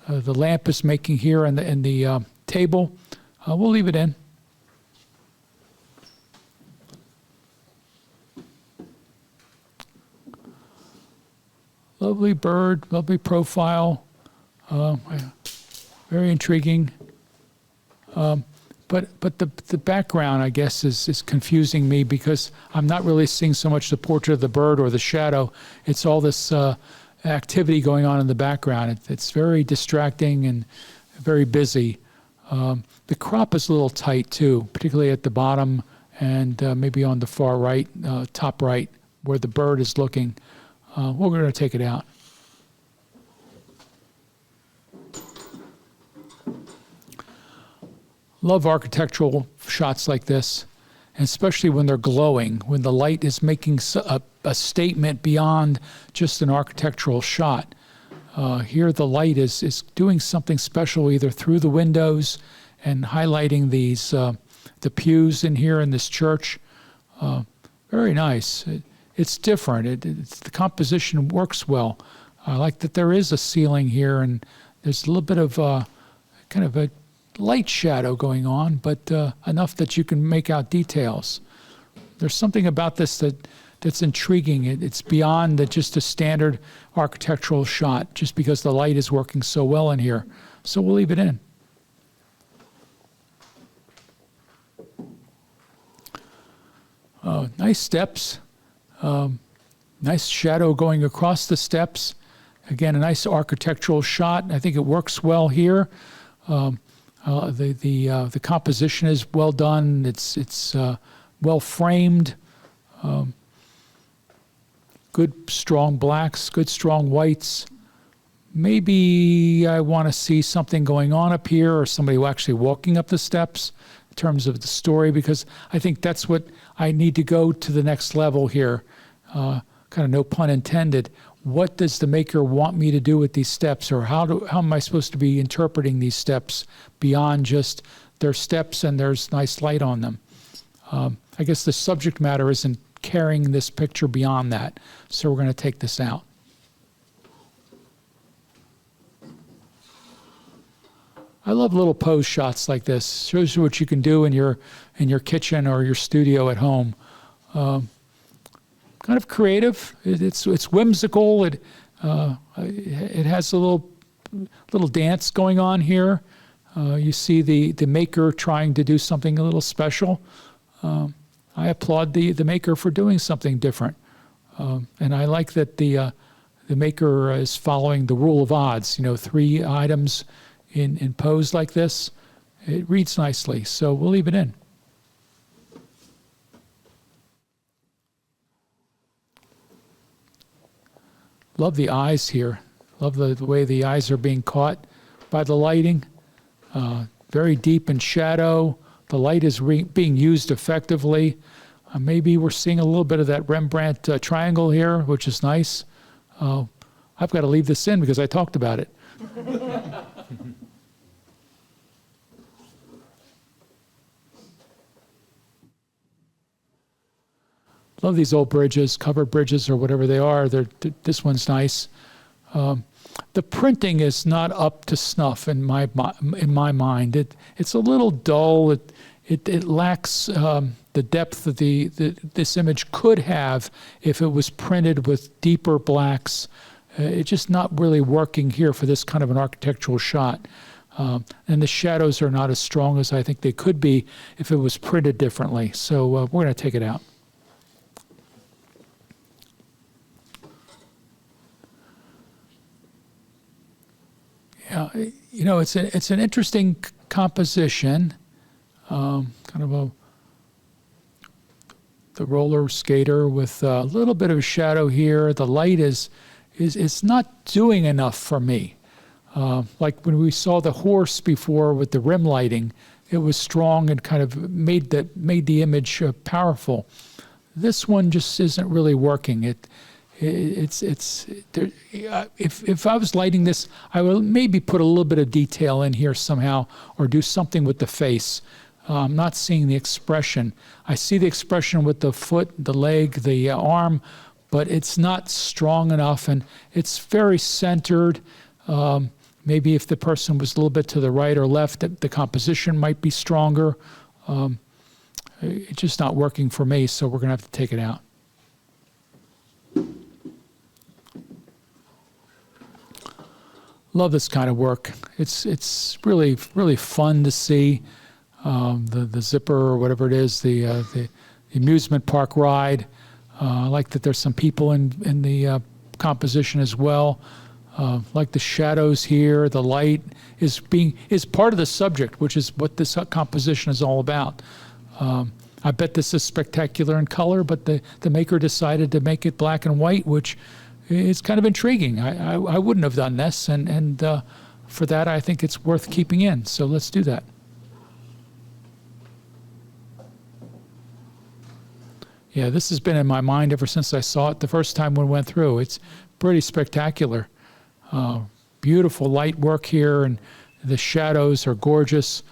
lamp is making here in the table. We'll leave it in. Lovely bird, lovely profile, very intriguing. But the background, I guess, is confusing me because I'm not really seeing so much the portrait of the bird or the shadow. It's all this activity going on in the background. It's very distracting and very busy. The crop is a little tight too, particularly at the bottom and maybe on the far right, top right, where the bird is looking. We're going to take it out. Love architectural shots like this, and especially when they're glowing, when the light is making a statement beyond just an architectural shot. Here the light is doing something special either through the windows and highlighting these the pews in here in this church. Very nice. It's different. The composition works well. I like that there is a ceiling here, and there's a little bit of kind of a light shadow going on, but enough that you can make out details. There's something about this that's intriguing. It's beyond just a standard architectural shot, just because the light is working so well in here. So we'll leave it in. Nice steps. Nice shadow going across the steps. Again, a nice architectural shot. I think it works well here. The composition is well done. It's well framed. Good strong blacks, good strong whites. Maybe I want to see something going on up here, or somebody actually walking up the steps in terms of the story, because I think that's what I need to go to the next level here. Kind of no pun intended. What does the maker want me to do with these steps, or how am I supposed to be interpreting these steps beyond just their steps and there's nice light on them? I guess the subject matter isn't carrying this picture beyond that, so we're going to take this out. I love little pose shots like this. Shows you what you can do in your kitchen or your studio at home. Kind of creative. It's whimsical. It has a little dance going on here. You see the maker trying to do something a little special. I applaud the maker for doing something different, and I like that the maker is following the rule of odds. 3 items in pose like this. It reads nicely, so we'll leave it in. Love the eyes here. Love the way the eyes are being caught by the lighting. Very deep in shadow. The light is being used effectively. Maybe we're seeing a little bit of that Rembrandt triangle here, which is nice. I've got to leave this in because I talked about it. Love these old bridges, covered bridges or whatever they are. This one's nice. The printing is not up to snuff in my mind. It's a little dull. It lacks the depth that this image could have if it was printed with deeper blacks. It's just not really working here for this kind of an architectural shot. And the shadows are not as strong as I think they could be if it was printed differently. So we're going to take it out. Yeah, it's an interesting composition. Kind of the roller skater with a little bit of a shadow here. The light is not doing enough for me. Like when we saw the horse before with the rim lighting, it was strong and kind of made the image powerful. This one just isn't really working. If I was lighting this, I would maybe put a little bit of detail in here somehow, or do something with the face. I'm not seeing the expression. I see the expression with the foot, the leg, the arm, but it's not strong enough, and it's very centered. Maybe if the person was a little bit to the right or left, the composition might be stronger. It's just not working for me, so we're going to have to take it out. Love this kind of work. It's really, really fun to see. The zipper or whatever it is, the amusement park ride. I like that there's some people in the composition as well. Like the shadows here, the light is part of the subject, which is what this composition is all about. I bet this is spectacular in color, but the maker decided to make it black and white, which is kind of intriguing. I wouldn't have done this, and for that I think it's worth keeping in. So let's do that. Yeah, this has been in my mind ever since I saw it the first time we went through. It's pretty spectacular. Beautiful light work here, and the shadows are gorgeous.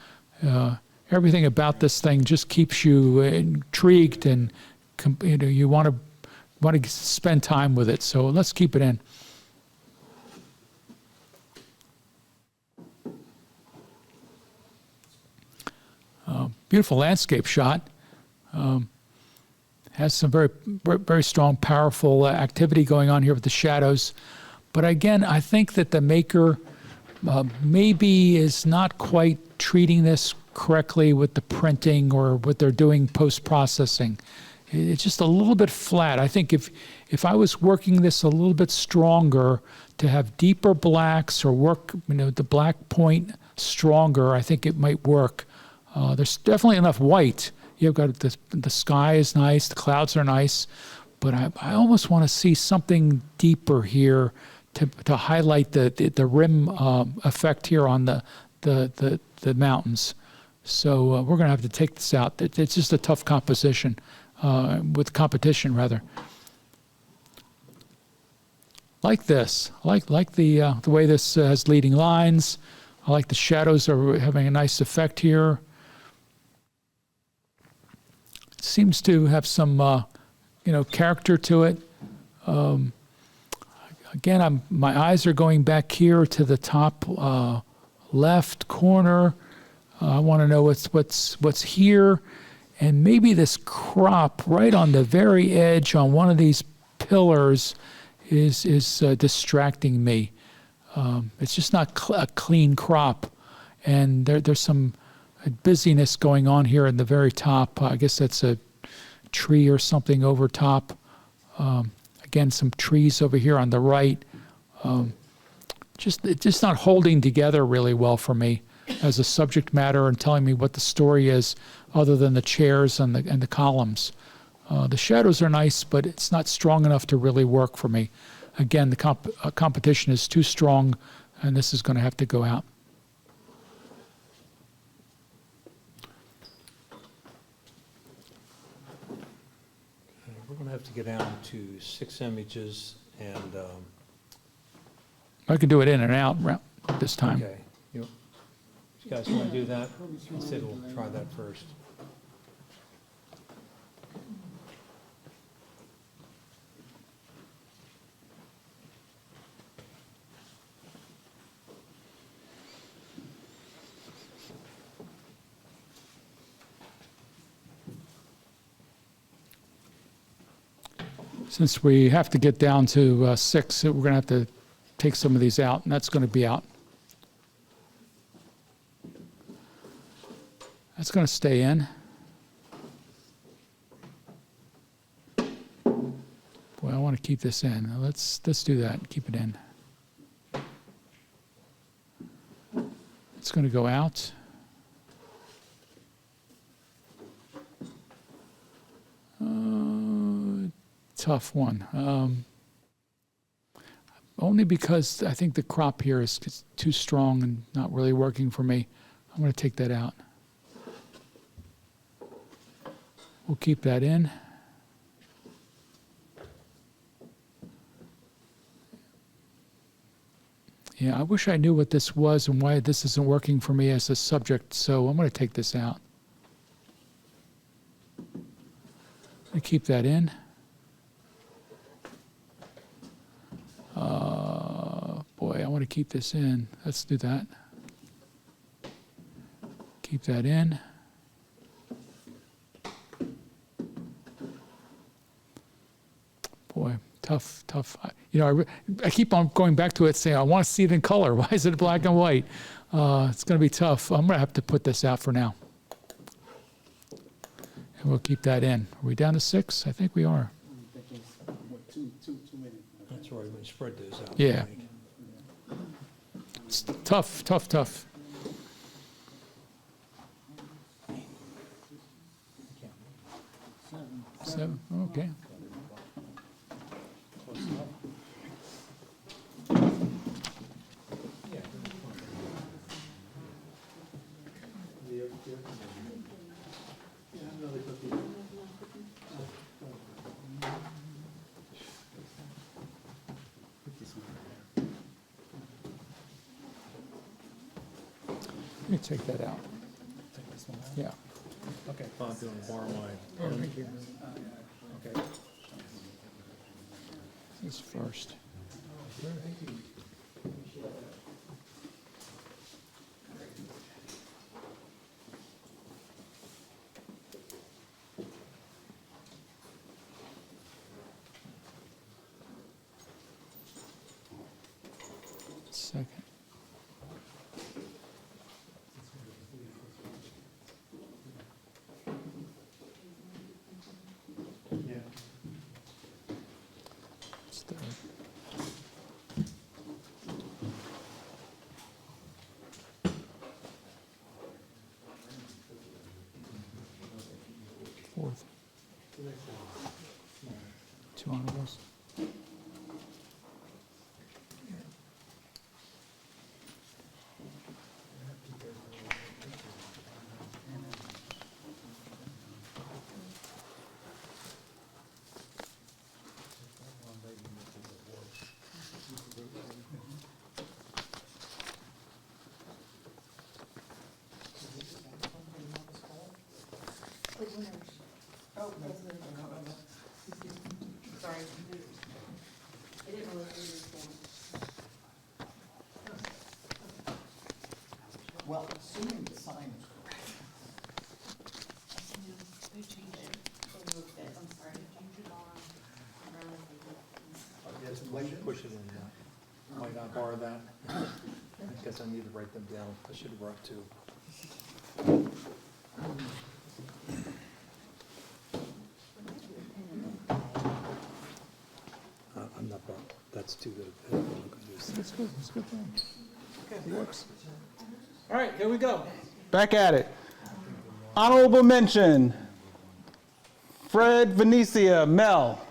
Everything about this thing just keeps you intrigued, and you want to spend time with it. So let's keep it in. Beautiful landscape shot. Has some very, very strong, powerful activity going on here with the shadows. But again, I think that the maker maybe is not quite treating this correctly with the printing or what they're doing post-processing. It's just a little bit flat. I think if I was working this a little bit stronger to have deeper blacks or work, the black point stronger, I think it might work. There's definitely enough white. You've got the sky is nice, the clouds are nice, but I almost want to see something deeper here to highlight the rim effect here on the mountains. So we're going to have to take this out. It's just a tough competition rather. Like this, I like the way this has leading lines. I like the shadows are having a nice effect here. Seems to have some, character to it. Again, my eyes are going back here to the top left corner. I want to know what's here, and maybe this crop right on the very edge on one of these pillars is distracting me. It's just not a clean crop, and there's some busyness going on here in the very top. I guess that's a tree or something over top. Again, some trees over here on the right. It's just not holding together really well for me as a subject matter and telling me what the story is, other than the chairs and the columns. The shadows are nice, but it's not strong enough to really work for me. Again, the competition is too strong, and this is going to have to go out. We're going to have to get down to 6 images, and I can do it in and out this time. okay. You guys want to do that? Sid will try that first. Since we have to get down to 6, we're going to have to take some of these out, and that's going to be out. That's going to stay in. Boy, I want to keep this in. Let's do that and keep it in. It's going to go out. Tough one. Only because I think the crop here is too strong and not really working for me. I'm going to take that out. We'll keep that in. Yeah, I wish I knew what this was and why this isn't working for me as a subject, so I'm going to take this out. I keep that in. Boy, I want to keep this in. Let's do that. Keep that in. Boy, tough. I keep on going back to it saying, I want to see it in color. Why is it black and white? It's going to be tough. I'm going to have to put this out for now. And we'll keep that in. Are we down to 6? I think we are. That's right, we spread those out. Yeah. It's tough. 7, okay. Let me take that out. Yeah. Okay. I'm doing bar wine. Oh, right here. Okay. This first. Second. It's third. Fourth. Two honorables. Well, assuming the sign is correct. Push it in now. Might not borrow that. I guess I need to write them down. I should have brought two. I'm not brought. That's too good. That's good. That's good. It works. All right, here we go. Back at it. Honorable mention, Fred, Venetia, Mel.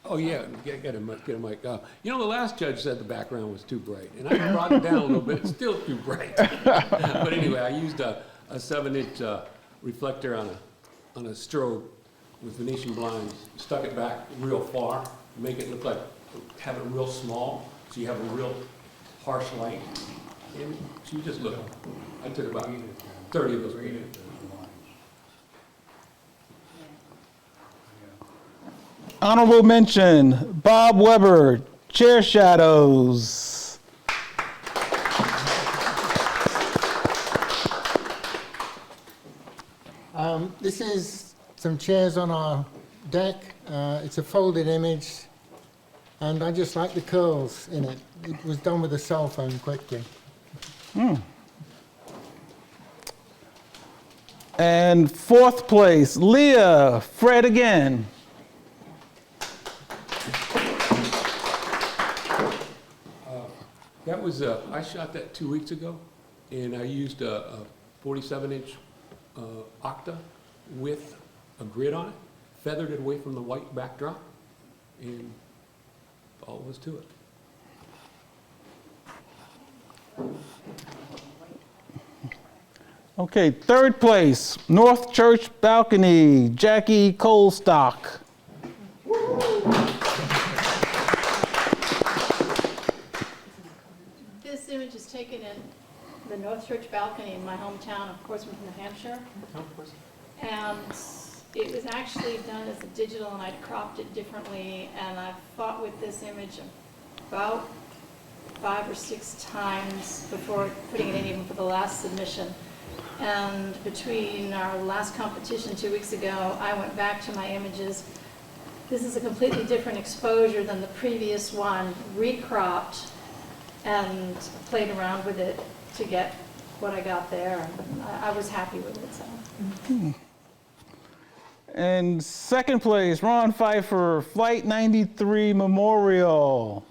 Oh, yeah, get a mic. You know, the last judge said the background was too bright, and I brought it down a little bit. It's still too bright. But anyway, I used a 7-inch reflector on a strobe with Venetian blinds, stuck it back real far, make it look like, have it real small, so you have a real harsh light. And so you just look, I took about 30 of those pictures. Honorable mention, Bob Weber, Chair Shadows. This is some chairs on our deck. It's a folded image, and I just like the curls in it. It was done with a cell phone quickly. And fourth place, Leah, Fred again. That was, I shot that 2 weeks ago, and I used a 47-inch Octa with a grid on it, feathered it away from the white backdrop, and all there was to it. Okay, third place, North Church Balcony, Jackie Colestock. This image is taken in the North Church balcony in my hometown of Portsmouth, New Hampshire. And it was actually done as a digital, and I cropped it differently, and I fought with this image about 5 or 6 times before putting it in, even for the last submission. And between our last competition 2 weeks ago, I went back to my images. This is a completely different exposure than the previous one, recropped, and played around with it to get what I got there. I was happy with it. So. And second place, Ron Pfeiffer, Flight 93 Memorial.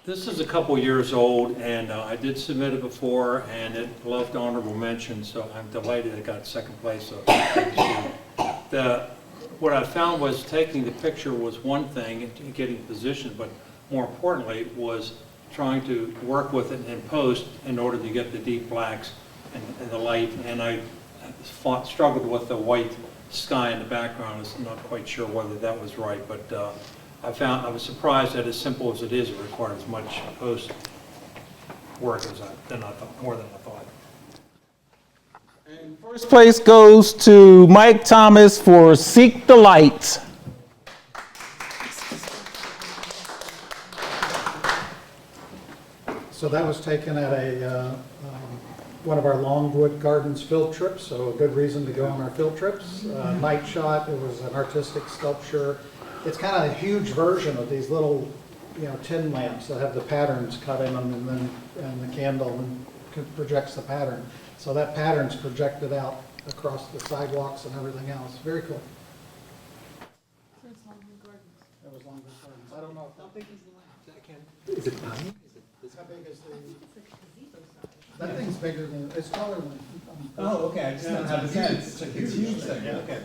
This is a couple years old, and I did submit it before, and it loved honorable mention, so I'm delighted it got second place. So what I found was taking the picture was one thing, and getting positioned, but more importantly was trying to work with it in post in order to get the deep blacks and the light, and I struggled with the white sky in the background. I'm not quite sure whether that was right, but I was surprised that as simple as it is, it required as much post work as more than I thought. And first place goes to Mike Thomas for Seek the Light. So that was taken at one of our Longwood Gardens field trips, so a good reason to go on our field trips. Night shot, it was an artistic sculpture. It's kind of a huge version of these little, tin lamps that have the patterns cut in them, and the candle projects the pattern. So that pattern's projected out across the sidewalks and everything else. Very cool. So it's Longwood Gardens. That was Longwood Gardens. I don't know How big is the lamp? Is it tiny? how big is the. It's like gazebo size. That thing's bigger than, it's taller than. Oh, okay, I just don't have the sense. It's a huge thing, okay.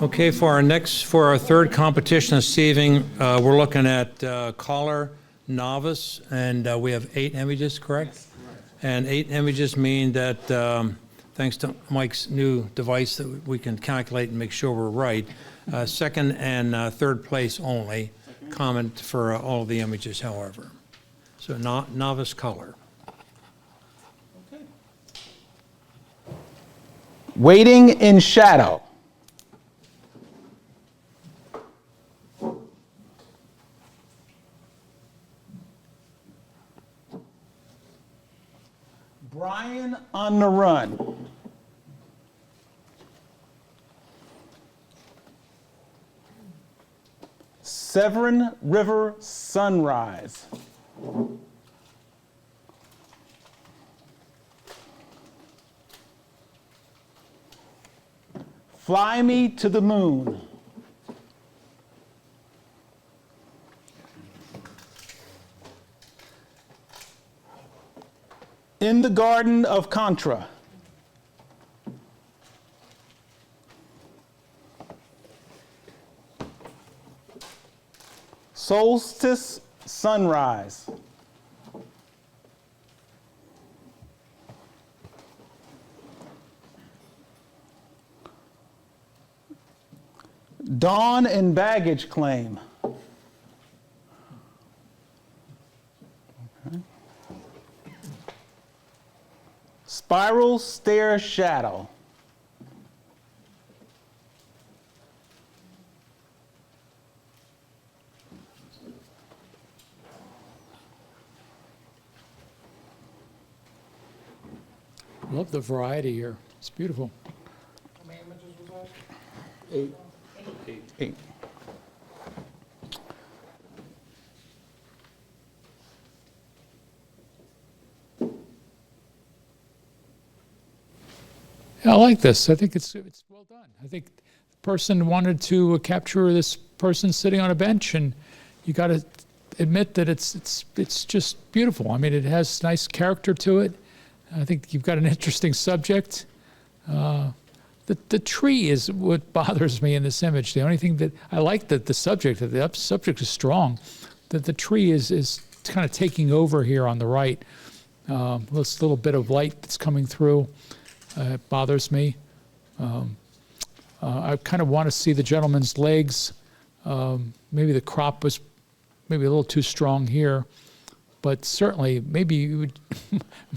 Okay, for our third competition this evening, we're looking at collar novice, and we have 8 images, correct? And 8 images mean that, thanks to Mike's new device, that we can calculate and make sure we're right. Second and third place only. Comment for all of the images, however. So novice color. Waiting in Shadow. Brian on the Run. Severn River Sunrise. Fly Me to the Moon. In the Garden of Contra. Solstice Sunrise. Dawn and Baggage Claim. Okay. Spiral Stair Shadow. Love the variety here. It's beautiful. How many images was that? 8. Yeah, I like this. I think it's well done. I think the person wanted to capture this person sitting on a bench, and you got to admit that it's just beautiful. I mean, it has nice character to it. I think you've got an interesting subject. The tree is what bothers me in this image. The only thing that I like that the subject is strong. That the tree is kind of taking over here on the right. This little bit of light that's coming through. It bothers me. I kind of want to see the gentleman's legs. Maybe the crop was maybe a little too strong here, but certainly maybe you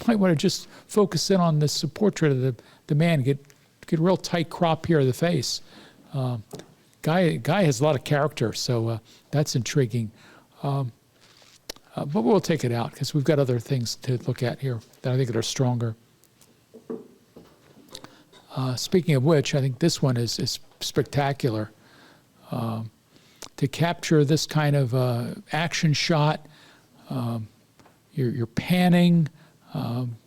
might want to just focus in on this portrait of the man. Get real tight crop here of the face. Guy has a lot of character, so that's intriguing. But we'll take it out because we've got other things to look at here that I think are stronger. Speaking of which, I think this one is spectacular. To capture this kind of action shot, you're panning,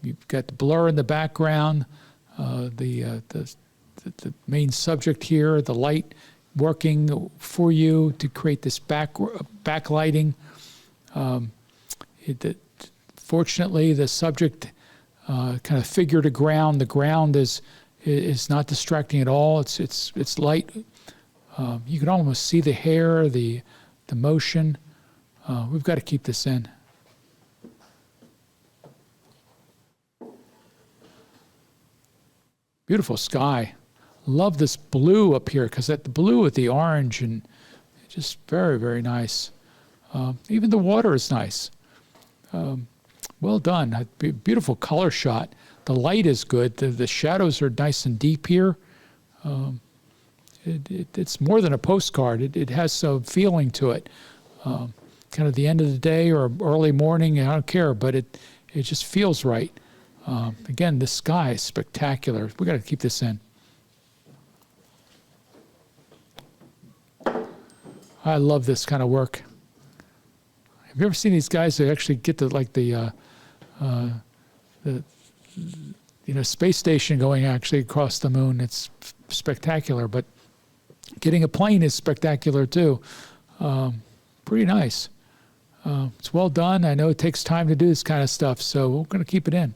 you've got the blur in the background, the main subject here, the light working for you to create this backlighting. Fortunately, the subject kind of figure to ground. The ground is is not distracting at all. It's light. You can almost see the hair, the motion. We've got to keep this in. Beautiful sky. Love this blue up here because that the blue with the orange and just very, very nice. Even the water is nice. Well done. Beautiful color shot. The light is good. The shadows are nice and deep here. It's more than a postcard. It has some feeling to it. Kind of the end of the day or early morning, I don't care, but it just feels right. Again, the sky is spectacular. We got to keep this in. I love this kind of work. Have you ever seen these guys that actually get to like the space station going actually across the moon? It's spectacular, but getting a plane is spectacular too. Pretty nice. It's well done. I know it takes time to do this kind of stuff, so we're going to keep it in.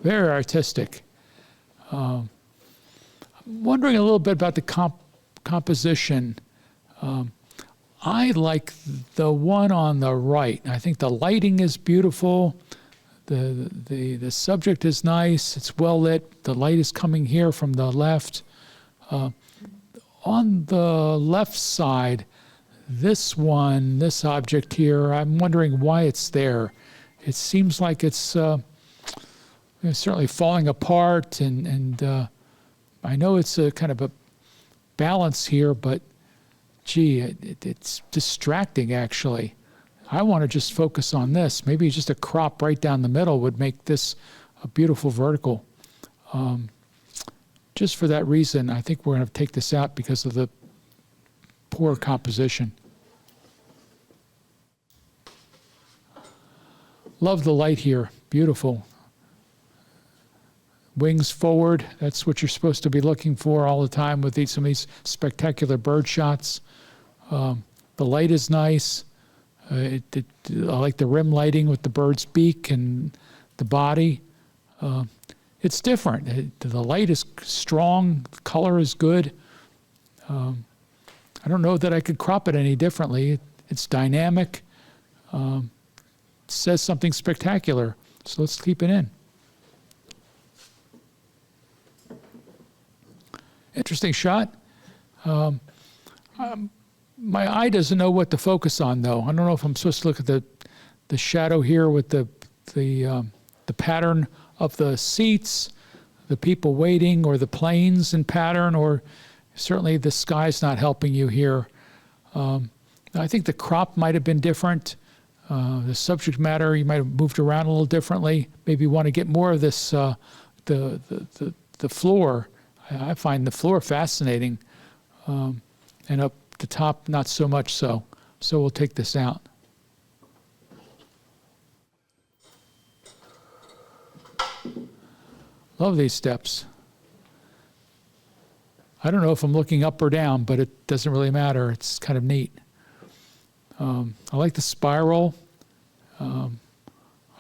Very artistic. I'm wondering a little bit about the composition. I like the one on the right. I think the lighting is beautiful. The subject is nice. It's well lit. The light is coming here from the left. On the left side, this object here, I'm wondering why it's there. It seems like it's certainly falling apart, and I know it's a kind of a balance here, but gee, it's distracting actually. I want to just focus on this. Maybe just a crop right down the middle would make this a beautiful vertical. Just for that reason, I think we're going to take this out because of the poor composition. Love the light here. Beautiful. Wings forward. That's what you're supposed to be looking for all the time with some of these spectacular bird shots. The light is nice. I like the rim lighting with the bird's beak and the body. It's different. The light is strong. The color is good. I don't know that I could crop it any differently. It's dynamic. It says something spectacular. So let's keep it in. Interesting shot. My eye doesn't know what to focus on, though. I don't know if I'm supposed to look at the shadow here with the pattern of the seats, the people waiting, or the planes in pattern, or certainly the sky's not helping you here. I think the crop might have been different. The subject matter, you might have moved around a little differently. Maybe you want to get more of this, the floor. I find the floor fascinating, and up the top, not so much so. So we'll take this out. Love these steps. I don't know if I'm looking up or down, but it doesn't really matter. It's kind of neat. I like the spiral. I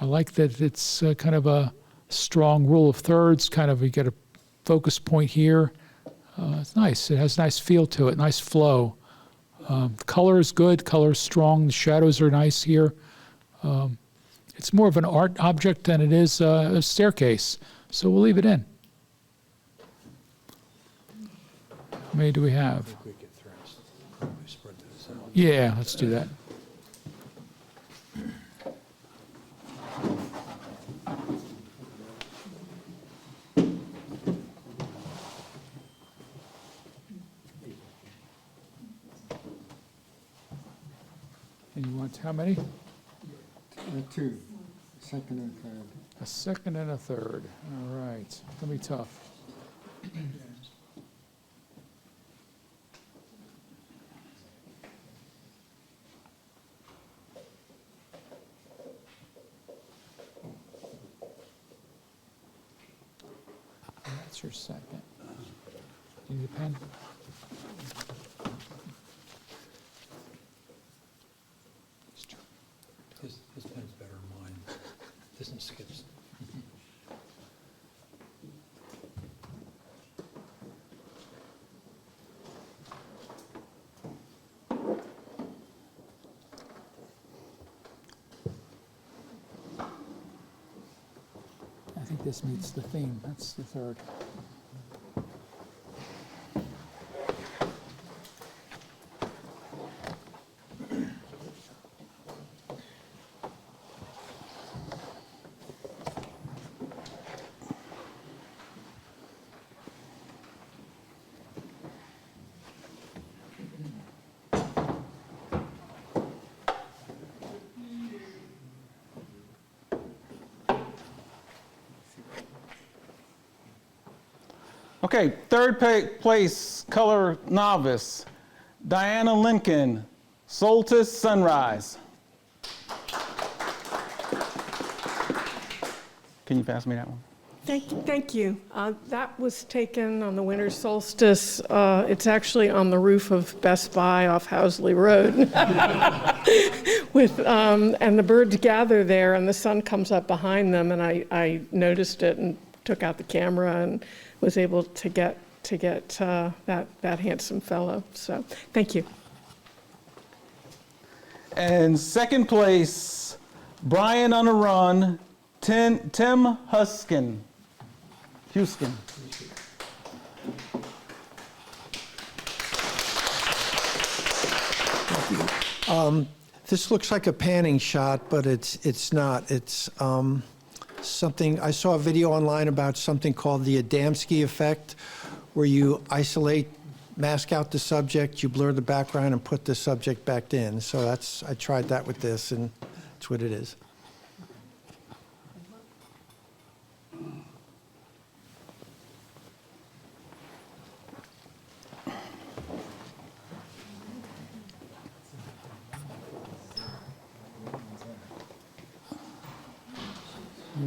like that it's kind of a strong rule of thirds, kind of you get a focus point here. It's nice. It has a nice feel to it, nice flow. The color is good, color is strong, the shadows are nice here. It's more of an art object than it is a staircase, so we'll leave it in. How many do we have? Yeah, let's do that. And you want how many? Two, second and third. A second and a third. All right. It's going to be tough. That's your second. Do you need a pen? His pen's better than mine. Doesn't skip. this meets the theme. That's the third. Okay, third place color novice, Diana Lincoln, Solstice Sunrise. Can you pass me that one? Thank you. That was taken on the winter solstice. It's actually on the roof of Best Buy off Housley Road. And the birds gather there, and the sun comes up behind them, and I noticed it and took out the camera and was able to get that handsome fellow. So thank you. And second place, Brian on a Run, Tim Huskin. Houston. This looks like a panning shot, but it's not. It's something, I saw a video online about something called the Adamski effect, where you isolate, mask out the subject, you blur the background, and put the subject back in. So I tried that with this, and that's what it is.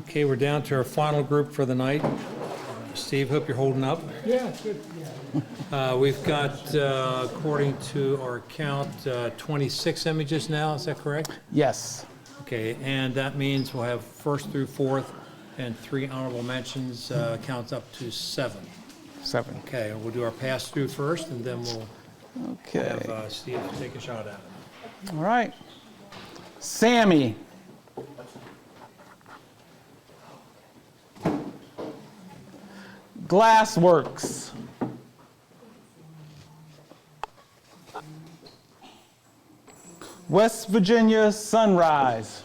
Okay, we're down to our final group for the night. Steve, hope you're holding up. Yeah, good. We've got, according to our count, 26 images now, is that correct? Yes. Okay, and that means we'll have first through fourth and 3 honorable mentions, counts up to 7. 7. Okay, we'll do our pass-through first, and then we'll Okay. have Steve take a shot at it. All right. Sammy. Glassworks. West Virginia Sunrise.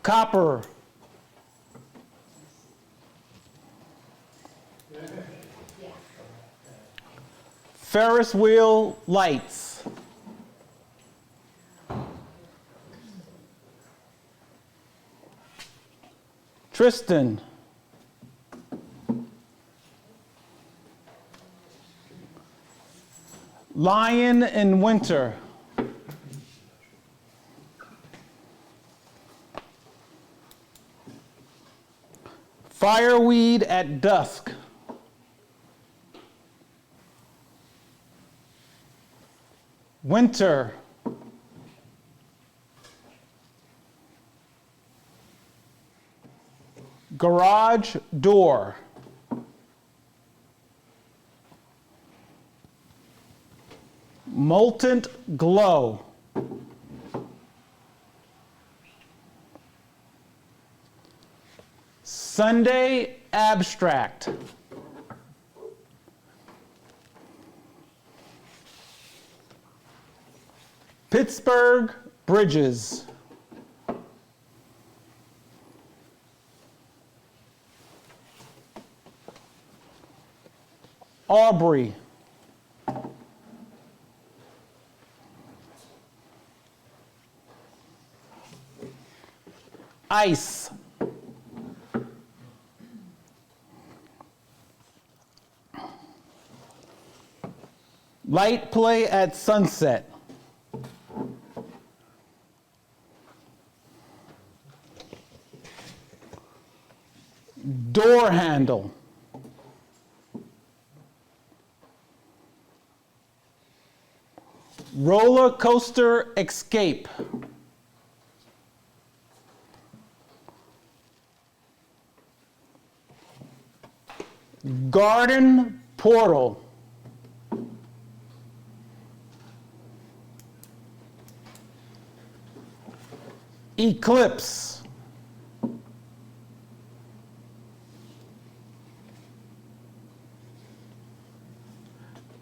Copper. Ferris wheel lights. Tristan. Lion in winter. Fireweed at dusk. Winter. Garage door. Molten glow. Sunday abstract. Pittsburgh bridges. Aubrey. Ice. Light play at sunset. Door handle. Roller coaster escape. Garden portal. eclipse,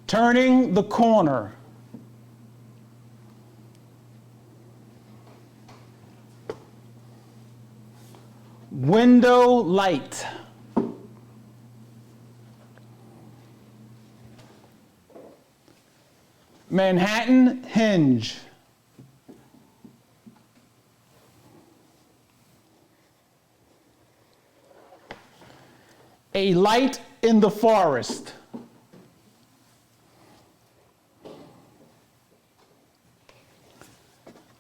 turning the corner, window light, Manhattan hinge, a light in the forest,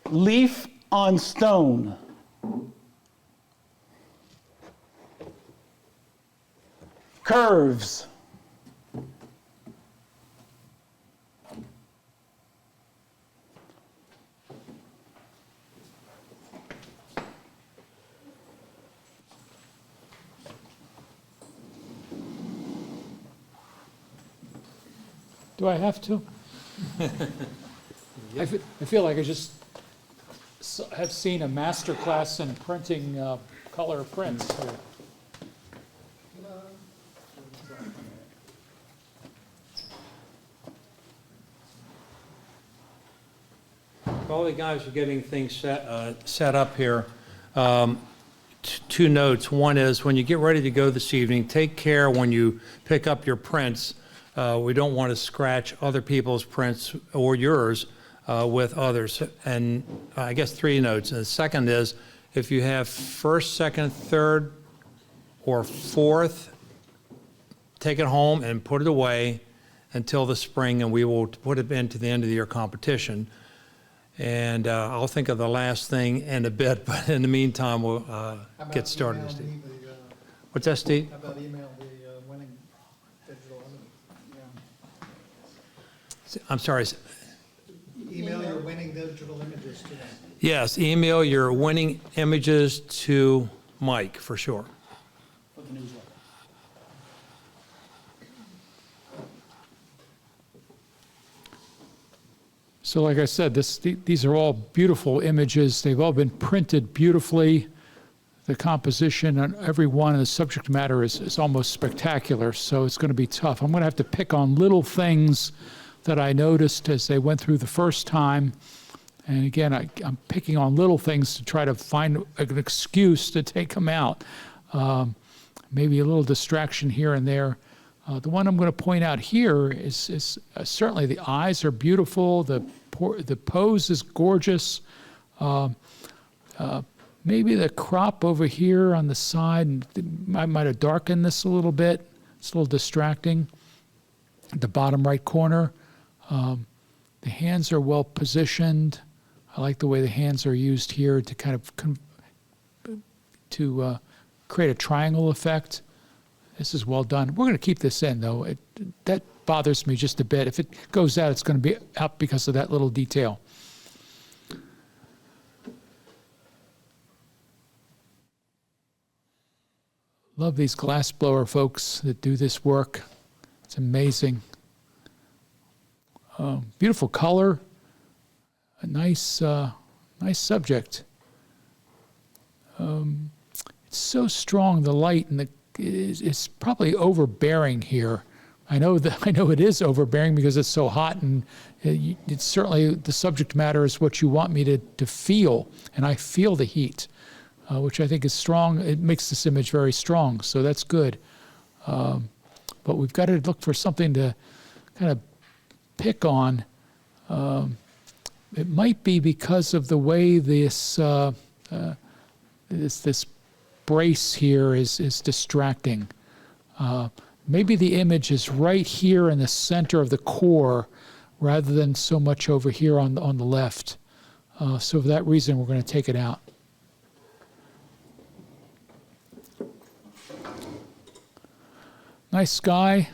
leaf on stone, curves, Do I have to? I feel like I just have seen a master class in printing color prints here. While the guys are getting things set up here, two notes. One is when you get ready to go this evening, take care when you pick up your prints. We don't want to scratch other people's prints or yours with others. And I guess three notes. And the second is if you have first, second, third, or fourth, take it home and put it away until the spring, and we will put it into the end of the year competition. And I'll think of the last thing in a bit, but in the meantime, we'll get started. Steve. What's that, Steve? How about email the winning digital image? I'm sorry. Email your winning digital images to them. Yes, email your winning images to Mike, for sure. For the newsletter. So like I said, these are all beautiful images. They've all been printed beautifully. The composition on every one and the subject matter is almost spectacular, so it's going to be tough. I'm going to have to pick on little things that I noticed as they went through the first time. And again, I'm picking on little things to try to find an excuse to take them out. Maybe a little distraction here and there. The one I'm going to point out here is certainly the eyes are beautiful. The pose is gorgeous. Maybe the crop over here on the side, I might have darkened this a little bit. It's a little distracting. The bottom right corner, the hands are well positioned. I like the way the hands are used here to kind of create a triangle effect. This is well done. We're going to keep this in, though. That bothers me just a bit. If it goes out, it's going to be out because of that little detail. Love these glassblower folks that do this work. It's amazing. Beautiful color. A nice subject. It's so strong, the light, and it's probably overbearing here. I know it is overbearing because it's so hot, and it's certainly the subject matter is what you want me to feel, and I feel the heat, which I think is strong. It makes this image very strong, so that's good. But we've got to look for something to kind of pick on. It might be because of the way this brace here is distracting. Maybe the image is right here in the center of the core rather than so much over here on the left. So for that reason, we're going to take it out. Nice sky.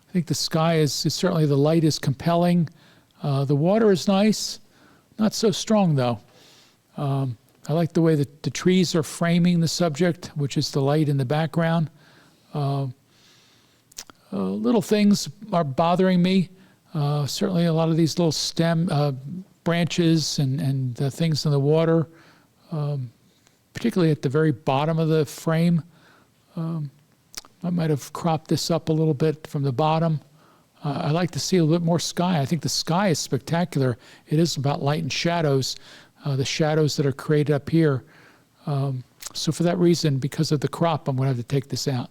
I think the sky is certainly, the light is compelling. The water is nice. Not so strong, though. I like the way that the trees are framing the subject, which is the light in the background. Little things are bothering me. Certainly a lot of these little stem branches and things in the water. particularly at the very bottom of the frame. I might have cropped this up a little bit from the bottom. I like to see a little bit more sky. I think the sky is spectacular. It is about light and shadows, the shadows that are created up here. So for that reason, because of the crop, I'm going to have to take this out.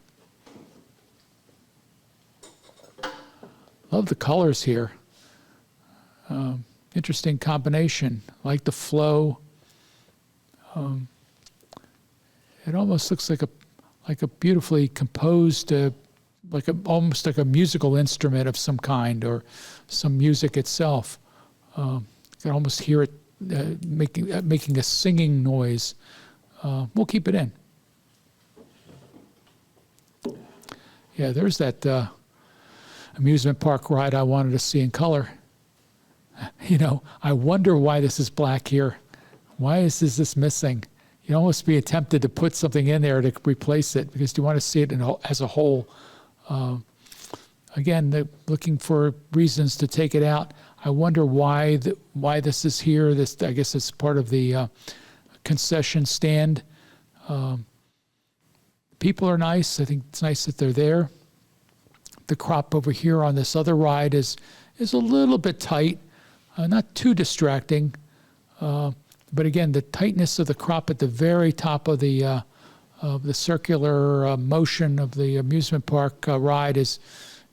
Love the colors here. Interesting combination. I like the flow. It almost looks like a beautifully composed, almost like a musical instrument of some kind, or some music itself. You can almost hear it making a singing noise. We'll keep it in. Yeah, there's that amusement park ride I wanted to see in color. You know, I wonder why this is black here. Why is this missing? You'd almost be tempted to put something in there to replace it, because you want to see it as a whole. Again, looking for reasons to take it out. I wonder why this is here. I guess it's part of the concession stand. People are nice. I think it's nice that they're there. The crop over here on this other ride is a little bit tight, not too distracting. But again, the tightness of the crop at the very top of the circular motion of the amusement park ride is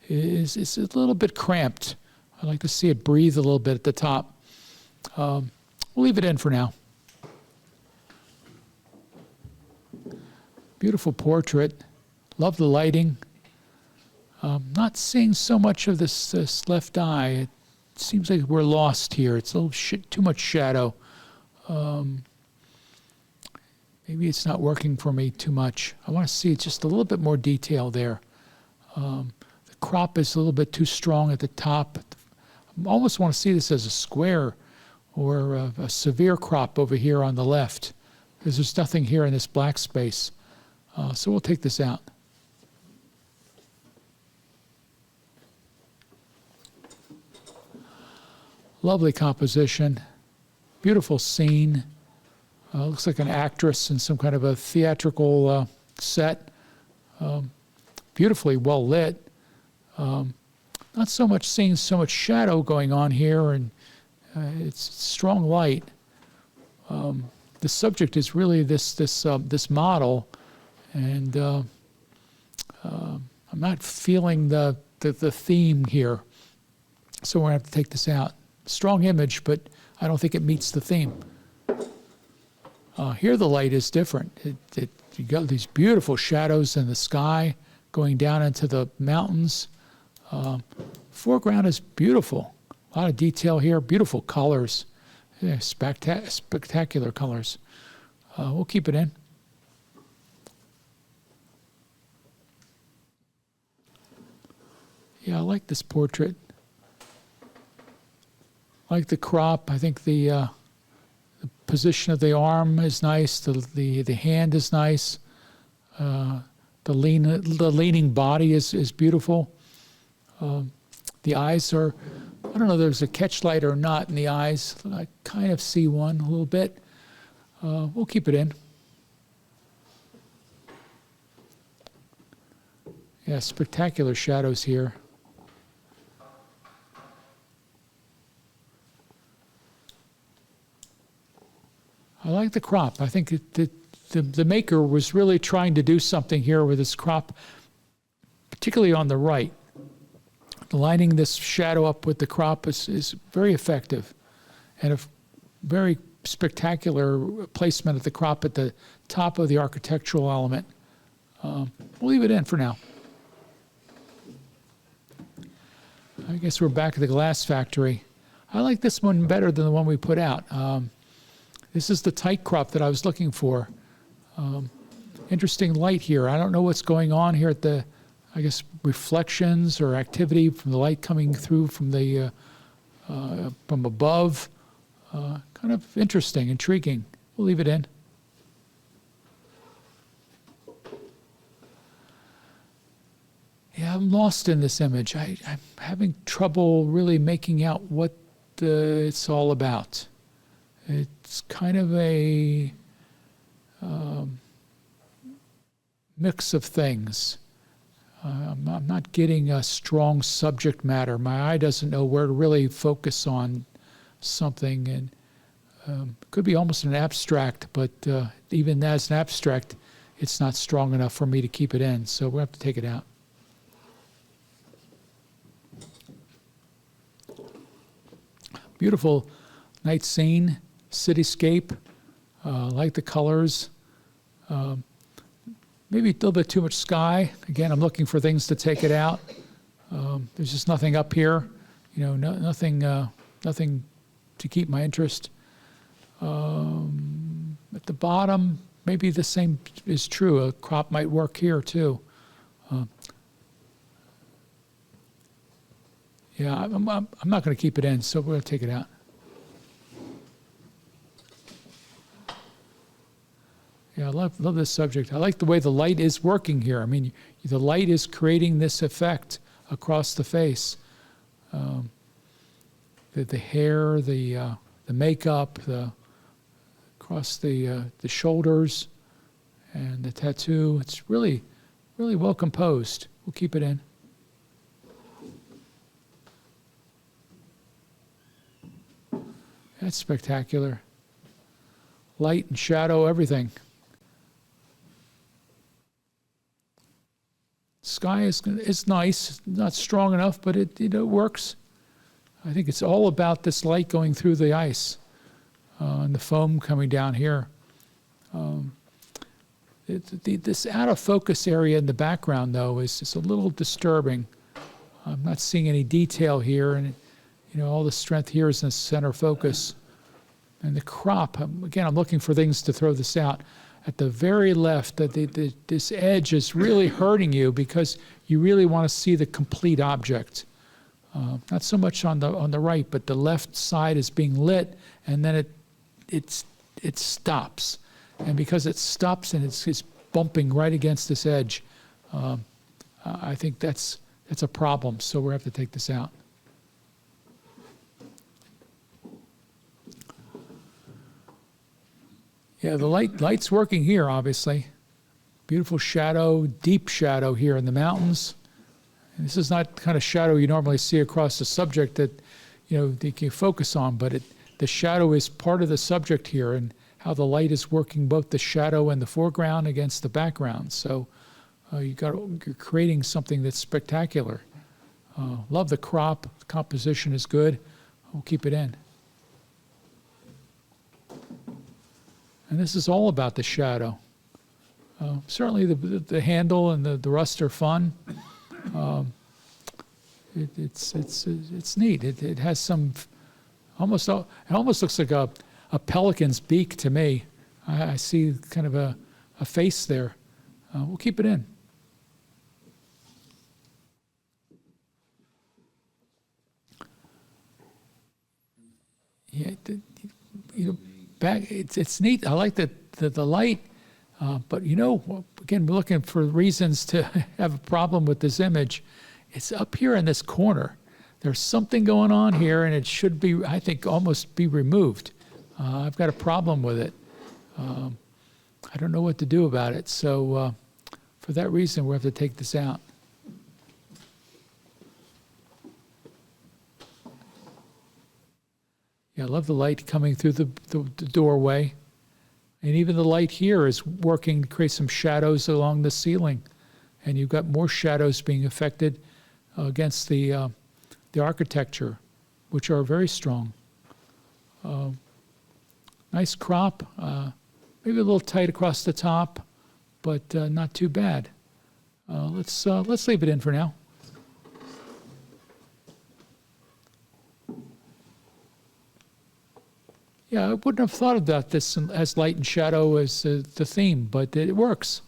a little bit cramped. I like to see it breathe a little bit at the top. We'll leave it in for now. Beautiful portrait. Love the lighting. Not seeing so much of this left eye. It seems like we're lost here. It's a little too much shadow. Maybe it's not working for me too much. I want to see just a little bit more detail there. The crop is a little bit too strong at the top. I almost want to see this as a square or a severe crop over here on the left, because there's nothing here in this black space. So we'll take this out. Lovely composition. Beautiful scene. Looks like an actress in some kind of a theatrical set. Beautifully well lit. Not so much seeing so much shadow going on here, and it's strong light. The subject is really this model, and I'm not feeling the theme here, so we're gonna have to take this out. Strong image, but I don't think it meets the theme. Here the light is different. You got these beautiful shadows in the sky going down into the mountains. Foreground is beautiful. A lot of detail here, beautiful colors. Yeah, spectacular colors. We'll keep it in. Yeah, I like this portrait. I like the crop. I think the position of the arm is nice. The hand is nice. The leaning body is beautiful. The eyes are, I don't know if there's a catchlight or not in the eyes. I kind of see one a little bit. We'll keep it in. Yeah, spectacular shadows here. I like the crop. I think the maker was really trying to do something here with this crop, particularly on the right. Lining this shadow up with the crop is very effective, and a very spectacular placement of the crop at the top of the architectural element. We'll leave it in for now. I guess we're back at the glass factory. I like this one better than the one we put out. This is the tight crop that I was looking for. Interesting light here. I don't know what's going on here at the, I guess, reflections or activity from the light coming through from the from above. Kind of interesting, intriguing. We'll leave it in. Yeah, I'm lost in this image. I'm having trouble really making out what it's all about. It's kind of a mix of things. I'm not getting a strong subject matter. My eye doesn't know where to really focus on something, and it could be almost an abstract, but even as an abstract, it's not strong enough for me to keep it in, so we'll have to take it out. Beautiful night scene, cityscape. Like the colors. Maybe a little bit too much sky. Again, I'm looking for things to take it out. There's just nothing up here. Nothing to keep my interest. At the bottom, maybe the same is true. A crop might work here too. Yeah, I'm not going to keep it in, so we're going to take it out. Yeah, I love this subject. I like the way the light is working here. I mean, the light is creating this effect across the face. The hair, the makeup, across the shoulders, and the tattoo. It's really, really well composed. We'll keep it in. That's spectacular. Light and shadow, everything. Sky is nice, not strong enough, but it works. I think it's all about this light going through the ice and the foam coming down here. This out of focus area in the background, though, is a little disturbing. I'm not seeing any detail here, and all the strength here is in the center focus. And the crop, again, I'm looking for things to throw this out. At the very left, this edge is really hurting you because you really want to see the complete object. Not so much on the right, but the left side is being lit, and then it stops. And because it stops and it's bumping right against this edge, I think that's a problem. So we have to take this out. Yeah, the light's working here, obviously. Beautiful shadow, deep shadow here in the mountains. And this is not the kind of shadow you normally see across the subject that you can focus on, but the shadow is part of the subject here, and how the light is working both the shadow and the foreground against the background. So you're creating something that's spectacular. Love the crop. The composition is good. We'll keep it in. And this is all about the shadow. Certainly the handle and the rust are fun. It's neat. It has some it almost looks like a pelican's beak to me. I see kind of a face there. We'll keep it in. Yeah, back. It's neat. I like the light, but again, we're looking for reasons to have a problem with this image. It's up here in this corner. There's something going on here, and it should be, I think, almost be removed. I've got a problem with it. I don't know what to do about it. So for that reason, we'll have to take this out. Yeah, I love the light coming through the doorway. And even the light here is working to create some shadows along the ceiling. And you've got more shadows being affected against the architecture, which are very strong. Nice crop, maybe a little tight across the top, but not too bad. Let's leave it in for now. Yeah, I wouldn't have thought about this as light and shadow as the theme, but it works,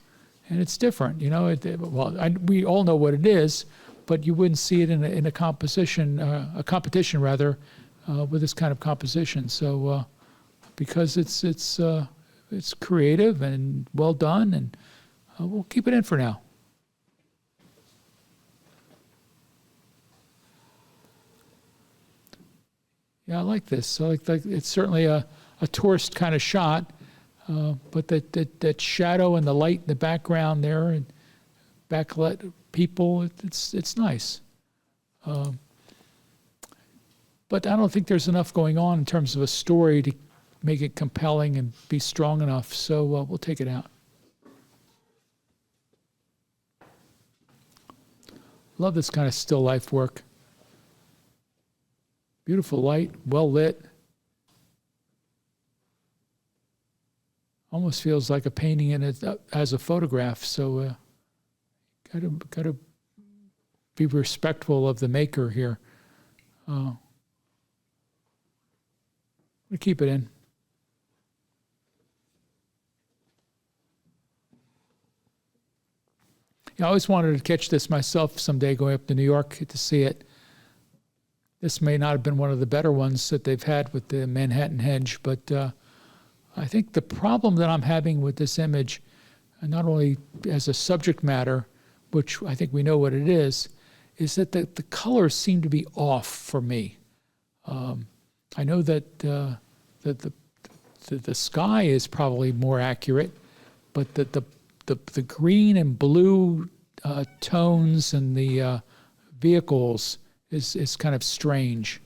and it's different. We all know what it is, but you wouldn't see it in a competition with this kind of composition. So, because it's creative and well done, and we'll keep it in for now. Yeah, I like this. It's certainly a tourist kind of shot. But that shadow and the light in the background there and backlit people, it's nice. But I don't think there's enough going on in terms of a story to make it compelling and be strong enough, so we'll take it out. Love this kind of still life work. Beautiful light, well lit. Almost feels like a painting in it as a photograph, so gotta be respectful of the maker here. We'll keep it in. I always wanted to catch this myself someday, going up to New York to see it. This may not have been one of the better ones that they've had with the Manhattan hedge, but I think the problem that I'm having with this image, not only as a subject matter, which I think we know what it is that the colors seem to be off for me. I know that the sky is probably more accurate, but the green and blue tones and the vehicles is kind of strange.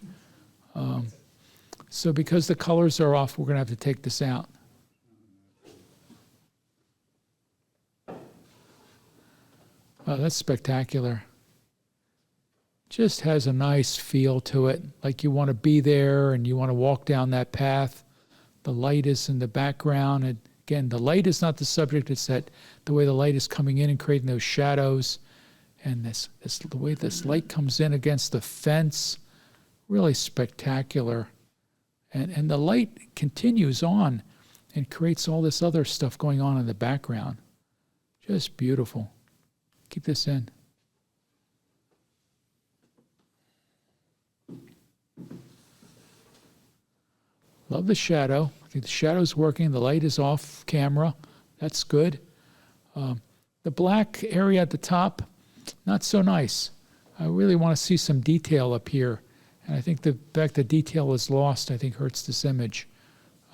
So because the colors are off, we're going to have to take this out. Oh, that's spectacular. Just has a nice feel to it, like you want to be there and you want to walk down that path. The light is in the background, and again, the light is not the subject, it's that the way the light is coming in and creating those shadows, and the way this light comes in against the fence, really spectacular. And the light continues on and creates all this other stuff going on in the background. Just beautiful. Keep this in. Love the shadow. I think the shadow's working. The light is off camera. That's good. The black area at the top, not so nice. I really want to see some detail up here. And I think the fact that detail is lost, I think, hurts this image.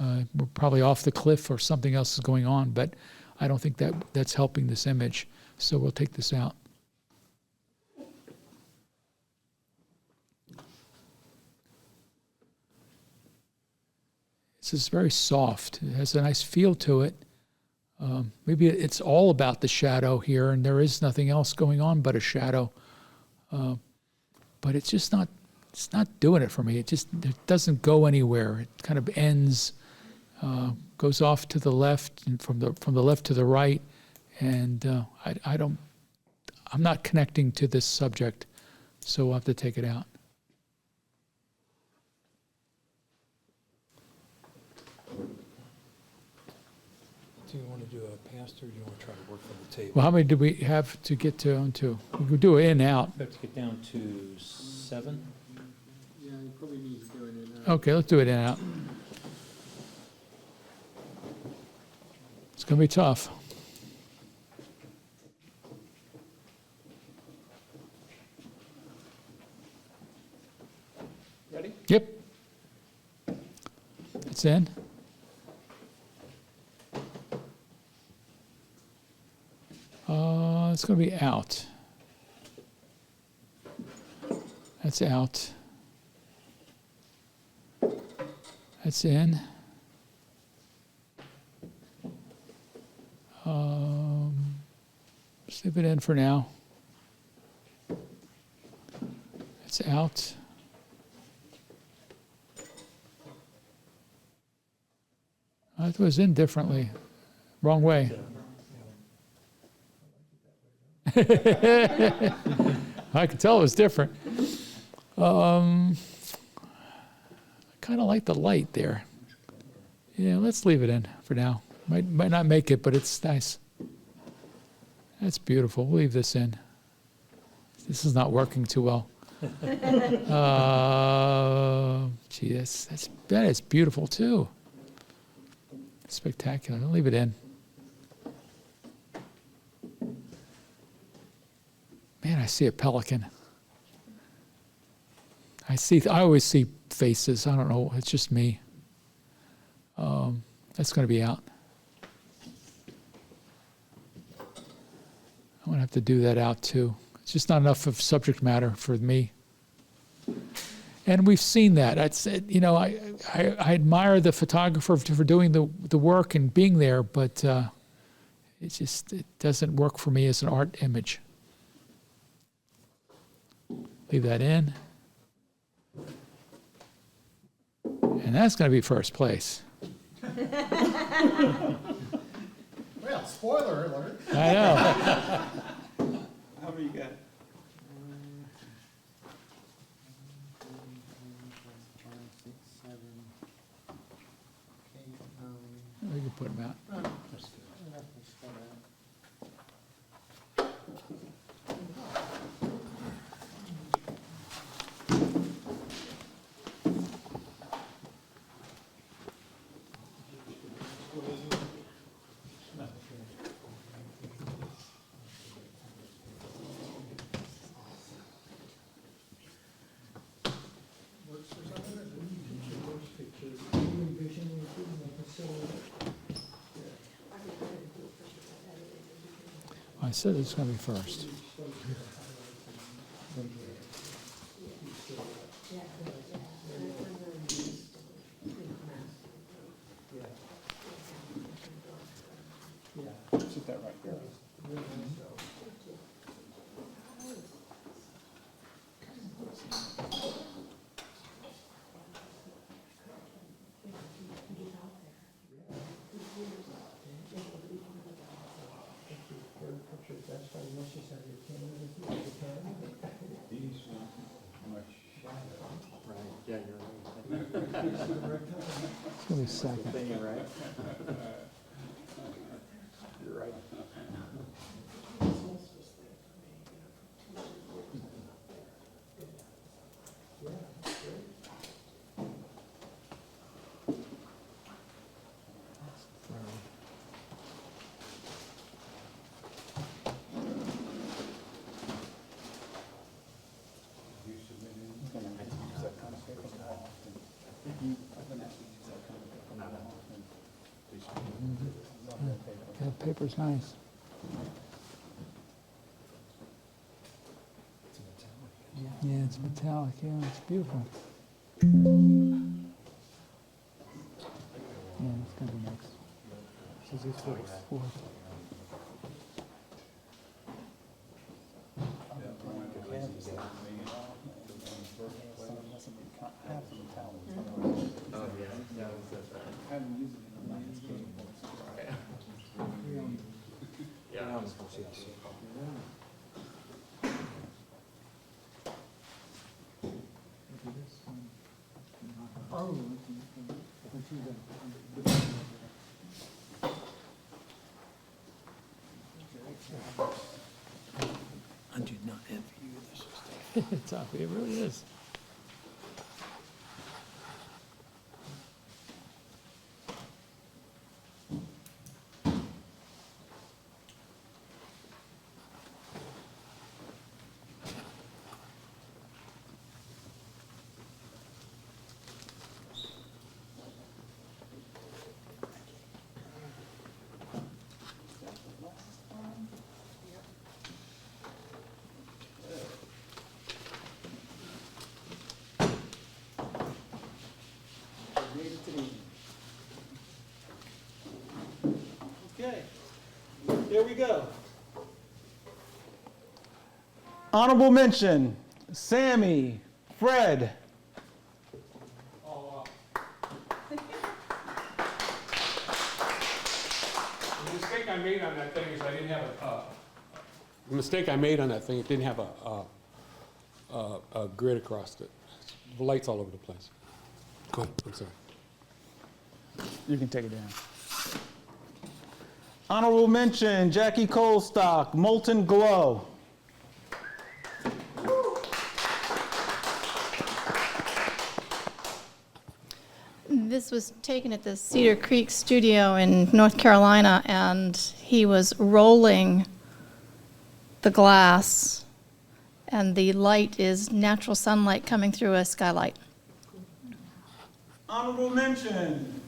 We're probably off the cliff or something else is going on, but I don't think that's helping this image. So we'll take this out. This is very soft. It has a nice feel to it. Maybe it's all about the shadow here, and there is nothing else going on but a shadow. But it's just not. It's not doing it for me. It doesn't go anywhere. It kind of ends, goes off to the left, and from the left to the right, and I'm not connecting to this subject, so we'll have to take it out. Do you want to do a pass through, or do you want to try to work from the table? Well, how many do we have to get to? We could do it in and out. We have to get down to 7. Yeah, you probably need to do it in. Okay, let's do it in and out. It's going to be tough. Ready? Yep. It's in. It's going to be out. That's out. That's in. Slip it in for now. It's out. It was in differently. Wrong way. I could tell it was different. I kind of like the light there. Yeah, let's leave it in for now. Might not make it, but it's nice. That's beautiful. We'll leave this in. This is not working too well. Gee, that is beautiful too. Spectacular. I'll leave it in. Man, I see a pelican. I always see faces. I don't know. It's just me. That's going to be out. have to do that out too. It's just not enough of subject matter for me. And we've seen that. I admire the photographer for doing the work and being there, but it doesn't work for me as an art image. Leave that in. And that's going to be first place. Well, spoiler alert. I know. How many you got? We can put them out. I said it's going to be first. Sit that right there. It's going to be second. You're right. You're right. That paper's nice. Yeah, it's metallic. Yeah, it's beautiful. Yeah, it's going to be next. This is fourth. I do not envy you this. It's tough. It really is. Okay, here we go. Honorable mention, Sammy, Fred. The mistake I made on that thing is I didn't have the mistake I made on that thing, it didn't have a grid across it. The lights all over the place. Go ahead, I'm sorry. You can take it down. Honorable mention, Jackie Colstock, Molten Glow. This was taken at the Cedar Creek studio in North Carolina, and he was rolling the glass, and the light is natural sunlight coming through a skylight. Honorable mention,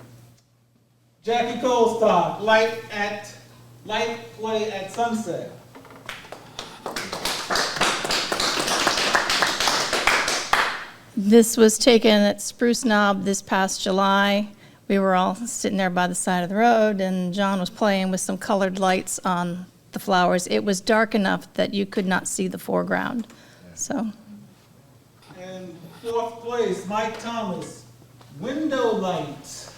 Jackie Colstock, light play at sunset. This was taken at Spruce Knob this past July. We were all sitting there by the side of the road, and John was playing with some colored lights on the flowers. It was dark enough that you could not see the foreground, so. And fourth place, Mike Thomas, window lights.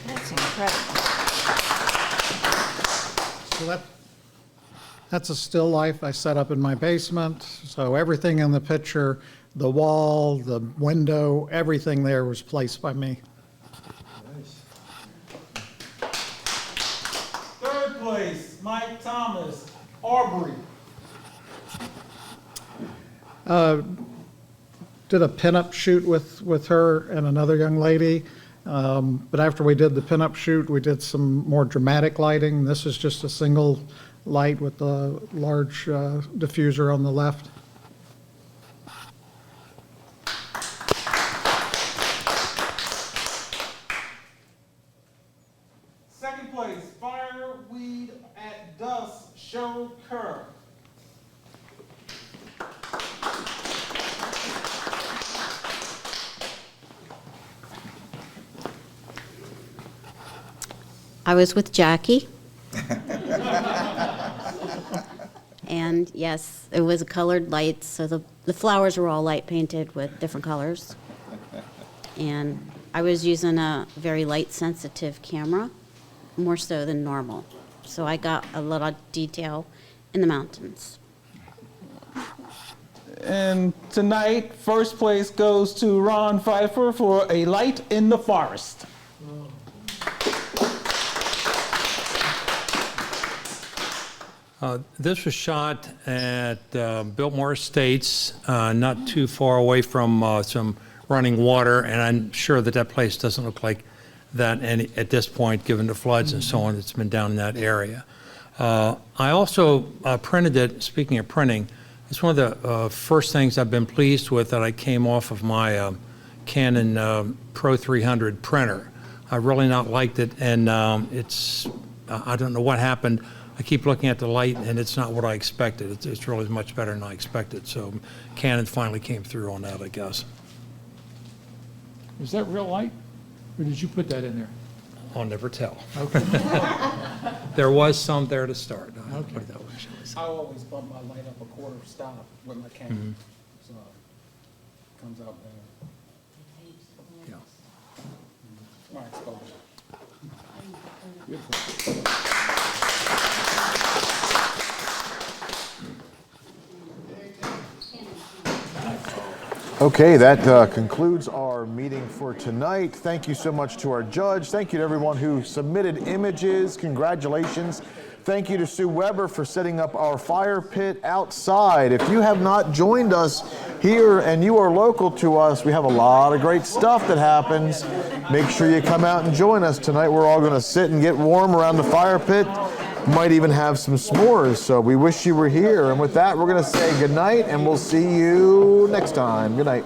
That's incredible. So that's a still life I set up in my basement. So everything in the picture, the wall, the window, everything there was placed by me. Third place, Mike Thomas, Aubrey. Did a pinup shoot with her and another young lady. But after we did the pinup shoot, we did some more dramatic lighting. This is just a single light with the large diffuser on the left. Second place, Fireweed at Dusk, Cheryl Kerr. I was with Jackie. And yes, it was a colored light, so the flowers were all light painted with different colors. And I was using a very light sensitive camera, more so than normal. So I got a lot of detail in the mountains. And tonight, first place goes to Ron Pfeiffer for A Light in the Forest. This was shot at Biltmore Estates, not too far away from some running water, and I'm sure that that place doesn't look like that at this point, given the floods and so on that's been down in that area. I also printed it. Speaking of printing, it's one of the first things I've been pleased with that I came off of my Canon Pro 300 printer. I really not liked it, and it's I don't know what happened. I keep looking at the light, and it's not what I expected. It's really much better than I expected. So Canon finally came through on that, I guess. Was that real light, or did you put that in there? I'll never tell. Okay. There was some there to start. I'll put it that way. I always bump my light up a quarter stop with my camera, so it comes out better. Yeah. My exposure. Okay, that concludes our meeting for tonight. Thank you so much to our judge. Thank you to everyone who submitted images. Congratulations. Thank you to Sue Weber for setting up our fire pit outside. If you have not joined us here and you are local to us, we have a lot of great stuff that happens. Make sure you come out and join us tonight. We're all going to sit and get warm around the fire pit. Might even have some s'mores, so we wish you were here. And with that, we're going to say good night, and we'll see you next time. Good night.